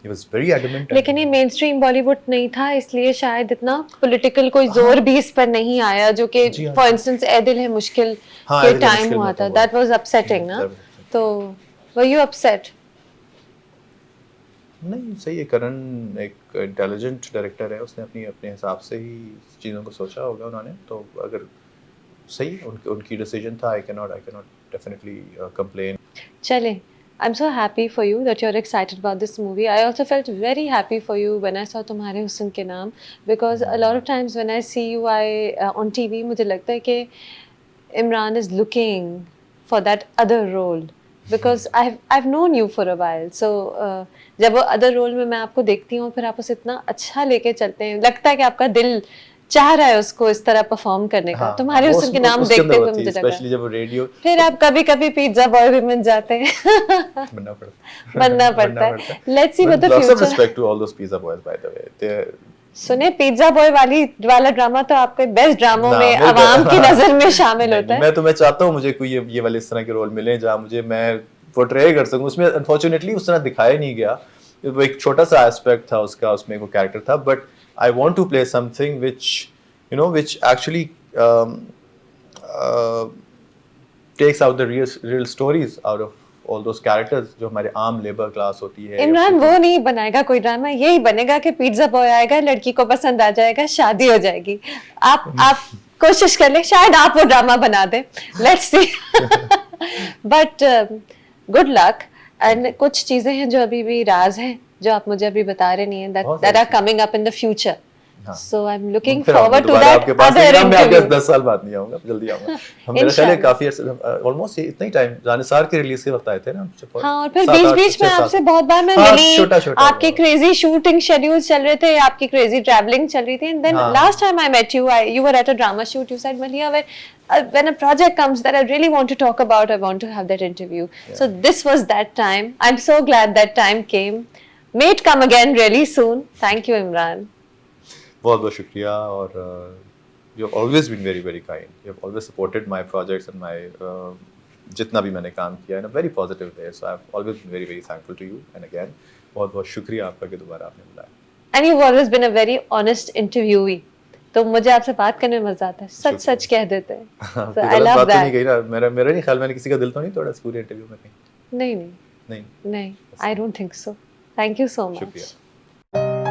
[SPEAKER 2] he was very adamant.
[SPEAKER 1] लेकिन ये मेन स्ट्रीम बॉलीवुड नहीं था, इसलिए शायद इतना पॉलिटिकल कोई जोर भी इस पर नहीं आया, जो कि
[SPEAKER 2] जी हाँ।
[SPEAKER 1] फॉर इंस्टेंस ए दिल है मुश्किल
[SPEAKER 2] हाँ,
[SPEAKER 1] के
[SPEAKER 2] ए दिल है
[SPEAKER 1] टाइम
[SPEAKER 2] मुश्किल
[SPEAKER 1] हुआ
[SPEAKER 2] में
[SPEAKER 1] था,
[SPEAKER 2] तो
[SPEAKER 1] दैट वाज अपसेटिंग ना।
[SPEAKER 2] that was upsetting.
[SPEAKER 1] तो वर यू अपसेट?
[SPEAKER 2] नहीं, सही है, करण एक इंटेलिजेंट डायरेक्टर है, उसने अपनी अपने हिसाब से ही चीज़ों को सोचा होगा उन्होंने, तो अगर सही है, उनकी डिसीजन था, I can not definitely complain.
[SPEAKER 1] चले, I'm so happy for you that you're excited about this movie. I also felt very happy for you when I saw तुम्हारे हुस्न के नाम, because a lot of times when I see you on TV, मुझे लगता है कि Imran is looking for that other role, because I've known you for a while. So जब वो other role में मैं आपको देखती हूँ, फिर आप उसे इतना अच्छा लेके चलते हैं, लगता है कि आपका दिल चाह रहा है उसको इस तरह परफॉर्म करने का। तुम्हारे हुस्न के नाम देखते हुए मुझे लगा,
[SPEAKER 2] स्पेशली जब रेडियो,
[SPEAKER 1] फिर आप कभी कभी पिज्जा बॉय भी बन जाते हैं। बनना पड़ता है। Let's see what the
[SPEAKER 2] Lots of
[SPEAKER 1] future.
[SPEAKER 2] respect to all those pizza boys, by the way.
[SPEAKER 1] सुने, पिज्जा बॉय वाला ड्रामा तो आपके बेस्ट ड्रामों में
[SPEAKER 2] मेरे
[SPEAKER 1] आवाम की
[SPEAKER 2] हाँ।
[SPEAKER 1] नजर में शामिल होता है।
[SPEAKER 2] मैं चाहता हूँ मुझे कोई ये वाले इस तरह के रोल मिले जहाँ मुझे मैं पोर्ट्रे कर सकूँ। उसमें अनफॉर्चुनेटली उस तरह दिखाया नहीं गया, वो एक छोटा सा एस्पेक्ट था उसका, उसमें वो कैरेक्टर था, but I want to play something which actually takes out the real stories out of all those characters जो हमारे आम लेबर क्लास होती है।
[SPEAKER 1] इमरान वो नहीं बनाएगा कोई ड्रामा, यही बनेगा कि पिज्जा बॉय आएगा, लड़की को पसंद आ जाएगा, शादी हो जाएगी। आप कोशिश कर ले, शायद आप वो ड्रामा बना दे। Let's see. But good luck. And कुछ चीजें हैं जो अभी भी राज हैं, जो आप मुझे अभी बता रहे नहीं है, that are coming up in the future. So I'm looking forward to that other interview.
[SPEAKER 2] 10 साल बाद नहीं आऊंगा, जल्दी आऊंगा। हम मेरे ख्याल है काफी ऑलमोस्ट इतना ही टाइम, जानिसार के रिलीज के वक्त आए थे ना।
[SPEAKER 1] हाँ, और फिर बीच में आपसे बहुत बार मैं मिली, आपके क्रेजी शूटिंग शेड्यूल चल रहे थे, आपकी क्रेजी ट्रैवलिंग चल रही थी, and then last time I met you, you were at a drama shoot. You said, Malia, when a project comes that I really want to talk about, I want to have that interview. So this was that time. I'm so glad that time came. May it come again really soon. Thank you, Imran.
[SPEAKER 2] बहुत बहुत शुक्रिया, और you have always been very very kind, you have always supported my projects and my जितना भी मैंने काम किया in a very positive way, so I have always been very very thankful to you, and again बहुत बहुत शुक्रिया आपका कि दोबारा आपने बुलाया।
[SPEAKER 1] And you always been a very honest interviewee, तो मुझे आपसे बात करने में मजा आता है, सच सच कह देते हैं।
[SPEAKER 2] So I love that. नहीं कही ना, मेरा नहीं ख्याल मैंने किसी का दिल तो नहीं तोड़ा इस पूरे इंटरव्यू में कहीं।
[SPEAKER 1] नहीं, I don't think so. Thank you so much.
[SPEAKER 2] शुक्रिया।